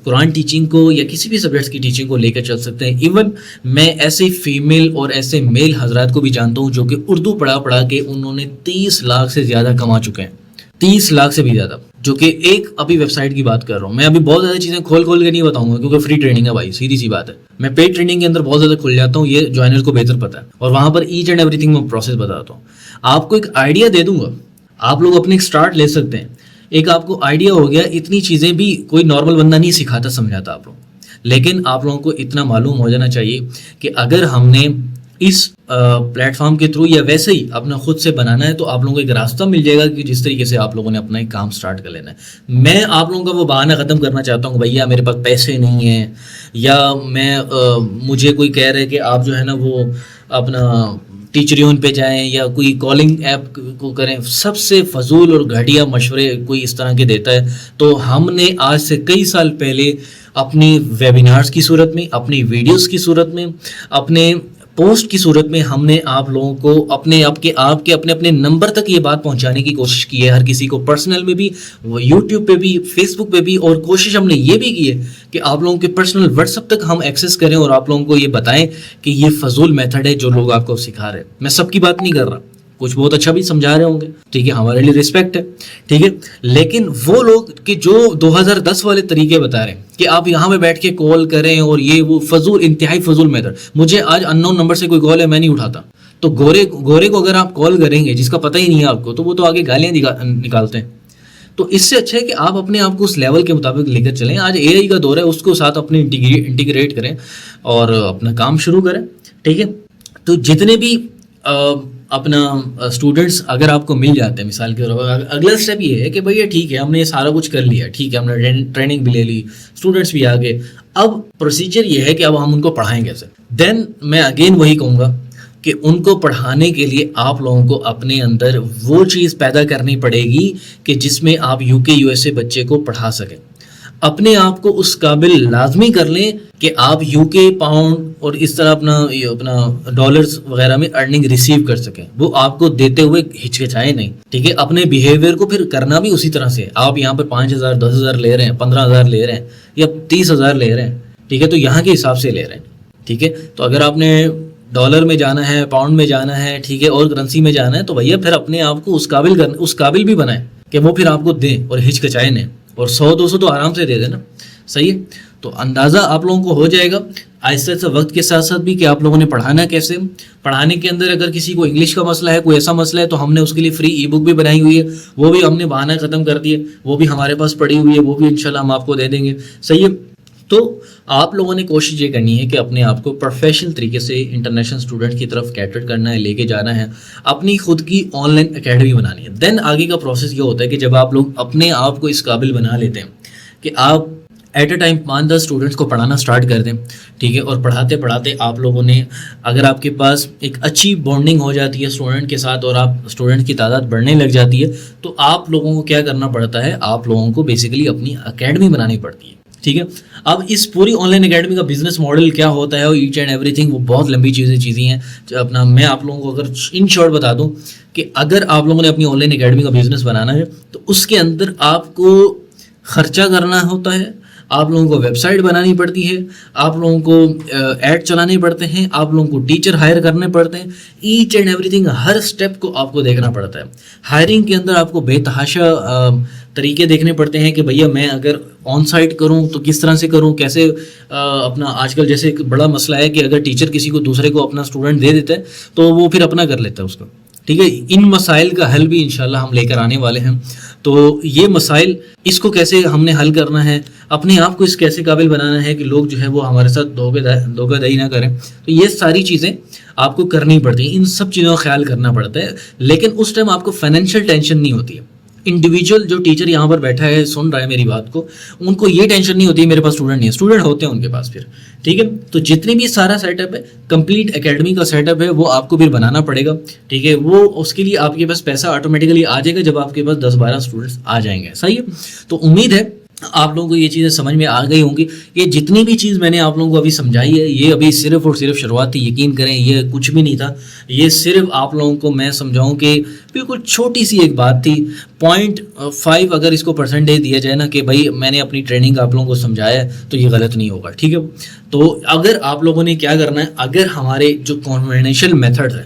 Speaker 1: قرآن ٹیچنگ کو یا کسی بھی سبجیکٹس کی ٹیچنگ کو لے کر چل سکتے ہیں. ایون میں ایسے فیمیل اور ایسے میل حضرات کو بھی جانتا ہوں جو کہ اردو پڑھا کے انہوں نے 30 لاکھ سے زیادہ کما چکے ہیں, 30 لاکھ سے بھی زیادہ, جو کہ ایک ابھی ویب سائٹ کی بات کر رہا ہوں. میں ابھی بہت زیادہ چیزیں کھول کے نہیں بتاؤں گا کیونکہ فری ٹریننگ ہے بھائی, سیدھی سی بات ہے. میں پیڈ ٹریننگ کے اندر بہت زیادہ کھل جاتا ہوں, یہ جوائنر کو بہتر پتہ ہے, اور وہاں پر ایچ اینڈ ایوری تھنگ میں پروسیس بتاتا ہوں. آپ کو ایک آئیڈیا دے دوں گا, آپ لوگ اپنے ایک اسٹارٹ لے سکتے ہیں. ایک آپ کو آئیڈیا ہو گیا, اتنی چیزیں بھی کوئی نارمل بندہ نہیں سکھاتا سمجھاتا آپ لوگ, لیکن آپ لوگوں کو اتنا معلوم ہو جانا چاہیے کہ اگر ہم نے اس پلیٹ فارم کے تھرو یا ویسے ہی اپنا خود سے بنانا ہے تو آپ لوگوں کو ایک راستہ مل جائے گا کہ جس طریقے سے آپ لوگوں نے اپنا ایک کام سٹارٹ کر لینا ہے. میں آپ لوگوں کا وہ بہانہ ختم کرنا چاہتا ہوں کہ بھیا میرے پاس پیسے نہیں ہیں, یا مجھے کوئی کہہ رہے کہ آپ جو ہے نا وہ اپنا ٹیچریون پہ جائیں یا کوئی کالنگ ایپ کو کریں. سب سے فضول اور گھٹیا مشورے کوئی اس طرح کے دیتا ہے. تو ہم نے آج سے کئی سال پہلے اپنی ویبینارز کی صورت میں, اپنی ویڈیوز کی صورت میں, اپنے پوسٹ کی صورت میں ہم نے آپ لوگوں کو اپنے اپنے نمبر تک یہ بات پہنچانے کی کوشش کی ہے, ہر کسی کو پرسنل میں بھی, یوٹیوب پہ بھی, فیس بک پہ بھی, اور کوشش ہم نے یہ بھی کی ہے کہ آپ لوگوں کے پرسنل واٹس ایپ تک ہم ایکسیس کریں اور آپ لوگوں کو یہ بتائیں کہ یہ فضول میتھڈ ہے جو لوگ آپ کو سکھا رہے ہیں. میں سب کی بات نہیں کر رہا, کچھ بہت اچھا بھی سمجھا رہے ہوں گے, ٹھیک ہے, ہمارے لیے رسپیکٹ ہے, ٹھیک ہے, لیکن وہ لوگ کہ جو 2010 والے طریقے بتا رہے ہیں کہ آپ یہاں پہ بیٹھ کے کال کریں اور یہ وہ فضول, انتہائی فضول میتھڈ. مجھے آج ان نون نمبر سے کوئی کال ہے, میں نہیں اٹھاتا. تو گورے کو اگر آپ کال کریں گے جس کا پتہ ہی نہیں ہے آپ کو, تو وہ تو آگے گالیاں نکالتے ہیں. تو اس سے اچھا ہے کہ آپ اپنے آپ کو اس لیول کے مطابق لے کر چلیں. آج اے آئی کا دور ہے, اس کو ساتھ اپنے انٹیگریٹ کریں اور اپنا کام شروع کریں, ٹھیک ہے. تو جتنے بھی اپنا اسٹوڈنٹس اگر آپ کو مل جاتے ہیں, مثال کے طور پر اگلا اسٹیپ یہ ہے کہ بھائی ٹھیک ہے ہم نے یہ سارا کچھ کر لیا, ٹھیک ہے, ہم نے ٹریننگ بھی لے لی, اسٹوڈنٹس بھی آ گئے. اب پروسیجر یہ ہے کہ اب ہم ان کو پڑھائیں کیسے. دین میں اگین وہی کہوں گا کہ ان کو پڑھانے کے لیے آپ لوگوں کو اپنے اندر وہ چیز پیدا کرنی پڑے گی کہ جس میں آپ یو کے یو ایس اے بچے کو پڑھا سکیں. اپنے آپ کو اس قابل لازمی کر لیں کہ آپ یو کے پاؤنڈ اور اس طرح اپنا ڈالرز وغیرہ میں ارننگ ریسیو کر سکیں. وہ آپ کو دیتے ہوئے ہچکچائے نہیں, ٹھیک ہے. اپنے بیہیویئر کو پھر کرنا بھی اسی طرح سے. آپ یہاں پر 5,000 10,000 لے رہے ہیں, 15,000 لے رہے ہیں یا 30,000 لے رہے ہیں, ٹھیک ہے, تو یہاں کے حساب سے لے رہے ہیں, ٹھیک ہے. تو اگر آپ نے ڈالر میں جانا ہے, پاؤنڈ میں جانا ہے, ٹھیک ہے, اور کرنسی میں جانا ہے, تو بھیا پھر اپنے آپ کو اس قابل بھی بنائیں کہ وہ پھر آپ کو دیں اور ہچکچائے نہیں. اور 100-200 تو آرام سے دے دینا, صحیح ہے. تو اندازہ آپ لوگوں کو ہو جائے گا آہستہ آہستہ وقت کے ساتھ ساتھ بھی کہ آپ لوگوں نے پڑھانا کیسے. پڑھانے کے اندر اگر کسی کو انگلش کا مسئلہ ہے, کوئی ایسا مسئلہ ہے, تو ہم نے اس کے لیے فری ای بک بھی بنائی ہوئی ہے, وہ بھی ہم نے بہانہ ختم کر دیے, وہ بھی ہمارے پاس پڑی ہوئی ہے, وہ بھی انشاءاللہ ہم آپ کو دے دیں گے, صحیح ہے. تو آپ لوگوں نے کوشش یہ کرنی ہے کہ اپنے آپ کو پروفیشنل طریقے سے انٹرنیشنل اسٹوڈنٹ کی طرف کیٹر کرنا ہے, لے کے جانا ہے, اپنی خود کی آن لائن اکیڈمی بنانی ہے. دین آگے کا پروسیس یہ ہوتا ہے کہ جب آپ لوگ اپنے آپ کو اس قابل بنا لیتے ہیں کہ آپ ایٹ اے ٹائم 5-10 اسٹوڈنٹس کو پڑھانا سٹارٹ کر دیں, ٹھیک ہے, اور پڑھاتے پڑھاتے آپ لوگوں نے, اگر آپ کے پاس ایک اچھی بانڈنگ ہو جاتی ہے اسٹوڈنٹ کے ساتھ اور آپ اسٹوڈنٹ کی تعداد بڑھنے لگ جاتی ہے, تو آپ لوگوں کو کیا کرنا پڑتا ہے, آپ لوگوں کو بیسیکلی اپنی اکیڈمی بنانی پڑتی ہے, ٹھیک ہے. اب اس پوری آن لائن اکیڈمی کا بزنس ماڈل کیا ہوتا ہے, اور ایچ اینڈ ایوری تھنگ, وہ بہت لمبی چیزیں ہیں. اپنا میں آپ لوگوں کو اگر ان شارٹ بتا دوں کہ اگر آپ لوگوں نے اپنی آن لائن اکیڈمی کا بزنس بنانا ہے تو اس کے اندر آپ کو خرچہ کرنا ہوتا ہے, آپ لوگوں کو ویب سائٹ بنانی پڑتی ہے, آپ لوگوں کو ایڈ چلانے پڑتے ہیں, آپ لوگوں کو ٹیچر ہائر کرنے پڑتے ہیں. ایچ اینڈ ایوری تھنگ, ہر اسٹیپ کو آپ کو دیکھنا پڑتا ہے. ہائرنگ کے اندر آپ کو بے تحاشا طریقے دیکھنے پڑتے ہیں کہ بھیا میں اگر آن سائٹ کروں تو کس طرح سے کروں, کیسے اپنا. آج کل جیسے ایک بڑا مسئلہ ہے کہ اگر ٹیچر کسی کو دوسرے کو اپنا اسٹوڈنٹ دے دیتا ہے تو وہ پھر اپنا کر لیتا ہے اس کو, ٹھیک ہے. ان مسائل کا حل بھی انشاءاللہ ہم لے کر آنے والے ہیں. تو یہ مسائل اس کو کیسے ہم نے حل کرنا ہے, اپنے آپ کو اس کیسے قابل بنانا ہے کہ لوگ جو ہے وہ ہمارے ساتھ دھوکہ دہی نہ کریں, تو یہ ساری چیزیں آپ کو کرنی پڑتی ہیں, ان سب چیزوں کا خیال کرنا پڑتا ہے. لیکن اس ٹائم آپ کو فائنینشیل ٹینشن نہیں ہوتی ہے. انڈیویجول جو ٹیچر یہاں پر بیٹھا ہے سن رہا ہے میری بات کو, ان کو یہ ٹینشن نہیں ہوتی ہے میرے پاس اسٹوڈنٹ نہیں ہے, اسٹوڈنٹ ہوتے ہیں ان کے پاس پھر, ٹھیک ہے. تو جتنی بھی سارا سیٹ اپ ہے, کمپلیٹ اکیڈمی کا سیٹ اپ ہے, وہ آپ کو پھر بنانا پڑے گا, ٹھیک ہے. وہ اس کے لیے آپ کے پاس پیسہ آٹومیٹیکلی آ جائے گا جب آپ کے پاس 10-12 اسٹوڈنٹس آ جائیں گے, صحیح ہے. تو امید ہے آپ لوگوں کو یہ چیزیں سمجھ میں آ گئی ہوں گی. یہ جتنی بھی چیز میں نے آپ لوگوں کو ابھی سمجھائی ہے, یہ ابھی صرف اور صرف شروعات تھی, یقین کریں یہ کچھ بھی نہیں تھا. یہ صرف آپ لوگوں کو میں سمجھاؤں کہ بالکل چھوٹی سی ایک بات تھی. 0.5 اگر اس کو پرسنٹیج دیا جائے نا کہ بھائی میں نے اپنی ٹریننگ آپ لوگوں کو سمجھایا ہے, تو یہ غلط نہیں ہوگا, ٹھیک ہے. تو اگر آپ لوگوں نے کیا کرنا ہے, اگر ہمارے جو کنونشنل میتھڈ ہے,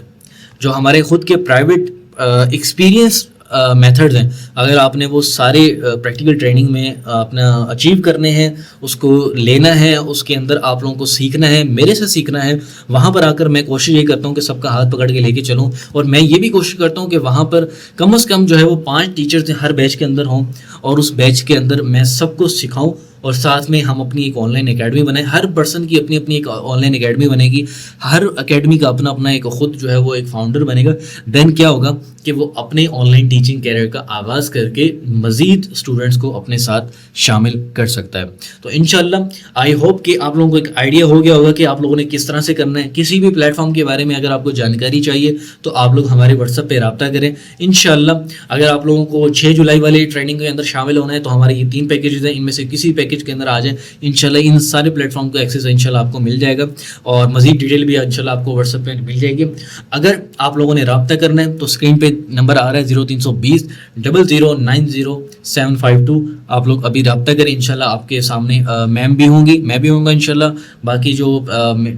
Speaker 1: جو ہمارے خود کے پرائیویٹ ایکسپیرینس میتھڈز ہیں, اگر آپ نے وہ سارے پریکٹیکل ٹریننگ میں اپنا اچیو کرنے ہیں, اس کو لینا ہے, اس کے اندر آپ لوگوں کو سیکھنا ہے, میرے سے سیکھنا ہے, وہاں پر آ کر میں کوشش یہ کرتا ہوں کہ سب کا ہاتھ پکڑ کے لے کے چلوں. اور میں یہ بھی کوشش کرتا ہوں کہ وہاں پر کم از کم جو ہے وہ 5 ٹیچرز ہر بیچ کے اندر ہوں, اور اس بیچ کے اندر میں سب کو سکھاؤں, اور ساتھ میں ہم اپنی ایک آن لائن اکیڈمی بنائیں. ہر پرسن کی اپنی اپنی ایک آن لائن اکیڈمی بنے گی, ہر اکیڈمی کا اپنا اپنا ایک خود جو ہے وہ ایک فاؤنڈر بنے گا. دین کیا ہوگا کہ وہ اپنے آن لائن ٹیچنگ کیریئر کا آغاز کر کے مزید اسٹوڈنٹس کو اپنے ساتھ شامل کر سکتا ہے. تو انشاءاللہ آئی ہوپ کہ آپ لوگوں کو ایک آئیڈیا ہو گیا ہوگا کہ آپ لوگوں نے کس طرح سے کرنا ہے. کسی بھی پلیٹ فارم کے بارے میں اگر آپ کو جانکاری چاہیے تو آپ لوگ ہمارے واٹس ایپ پہ رابطہ کریں. انشاءاللہ اگر آپ لوگوں کو 6 جولائی والے ٹریننگ کے اندر شامل ہونا ہے تو ہمارے یہ 3 پیکیجز ہیں, ان میں سے کسی پیکیج کے اندر آ جائیں. انشاءاللہ ان سارے پلیٹ فارم کو ایکسیس انشاءاللہ آپ کو مل جائے گا, اور مزید ڈیٹیل بھی انشاءاللہ آپ کو واٹس ایپ پہ مل جائے گی. اگر آپ لوگوں نے رابطہ کرنا ہے تو اسکرین پہ نمبر آ رہا ہے 0320 0090752. آپ لوگ ابھی رابطہ کریں. انشاءاللہ آپ کے سامنے میم بھی ہوں گی, میں بھی ہوں گا انشاءاللہ, باقی جو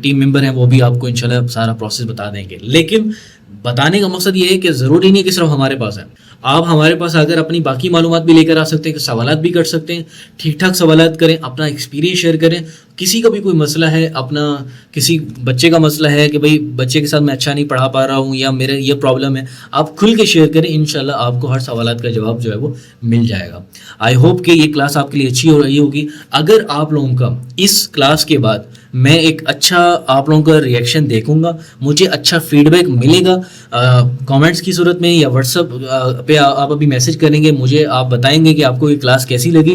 Speaker 1: ٹیم ممبر ہیں وہ بھی آپ کو انشاءاللہ سارا پروسیس بتا دیں گے. لیکن بتانے کا مقصد یہ ہے کہ ضروری نہیں کہ صرف ہمارے پاس ہے, آپ ہمارے پاس اگر اپنی باقی معلومات بھی لے کر آ سکتے ہیں, کہ سوالات بھی کر سکتے ہیں, ٹھیک ٹھاک سوالات کریں, اپنا ایکسپیرینس شیئر کریں. کسی کا بھی کوئی مسئلہ ہے, اپنا کسی بچے کا مسئلہ ہے کہ بھائی بچے کے ساتھ میں اچھا نہیں پڑھا پا رہا ہوں, یا میرے یہ پرابلم ہے, آپ کھل کے شیئر کریں. انشاءاللہ آپ کو ہر سوالات کا جواب جو ہے وہ مل جائے گا. آئی ہوپ کہ یہ کلاس آپ کے لیے اچھی ہو رہی ہوگی. اگر آپ لوگوں کا اس کلاس کے بعد میں ایک اچھا آپ لوگوں کا ریئیکشن دیکھوں گا, مجھے اچھا فیڈ بیک ملے گا کامنٹس کی صورت میں, یا واٹس ایپ پہ آپ ابھی میسج کریں گے, مجھے آپ بتائیں گے کہ آپ کو یہ کلاس کیسی لگی,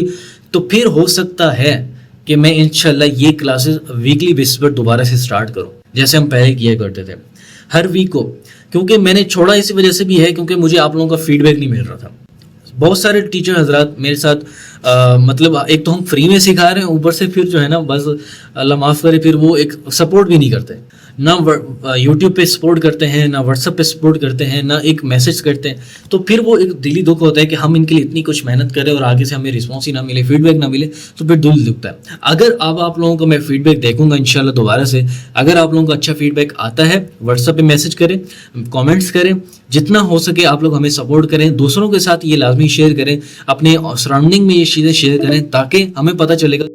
Speaker 1: تو پھر ہو سکتا ہے کہ میں انشاءاللہ یہ کلاسز ویکلی بیسس پر دوبارہ سے سٹارٹ کروں, جیسے ہم پہلے کیا کرتے تھے ہر ویک کو. کیونکہ میں نے چھوڑا اسی وجہ سے بھی ہے کیونکہ مجھے آپ لوگوں کا فیڈ بیک نہیں مل رہا تھا. بہت سارے ٹیچر حضرات میرے ساتھ مطلب ایک تو ہم فری میں سکھا رہے ہیں, اوپر سے پھر جو ہے نا بس اللہ معاف کرے, پھر وہ ایک سپورٹ بھی نہیں کرتے, نہ یوٹیوب پہ سپورٹ کرتے ہیں, نہ واٹس ایپ پہ سپورٹ کرتے ہیں, نہ ایک میسج کرتے ہیں. تو پھر وہ ایک دلی دکھ ہوتا ہے کہ ہم ان کے لیے اتنی کچھ محنت کریں اور آگے سے ہمیں رسپانس ہی نہ ملے, فیڈ بیک نہ ملے, تو پھر دل دکھتا ہے. اگر اب آپ لوگوں کو میں فیڈ بیک دیکھوں گا انشاءاللہ دوبارہ سے, اگر آپ لوگوں کو اچھا فیڈ بیک آتا ہے واٹس ایپ پہ میسج کریں, کامنٹس کریں, جتنا ہو سکے آپ لوگ ہمیں سپورٹ کریں. دوسروں کے ساتھ یہ لازمی شیئر کریں, اپنے سراؤنڈنگ میں یہ چیزیں شیئر کریں, تاکہ ہمیں پتہ چلے گا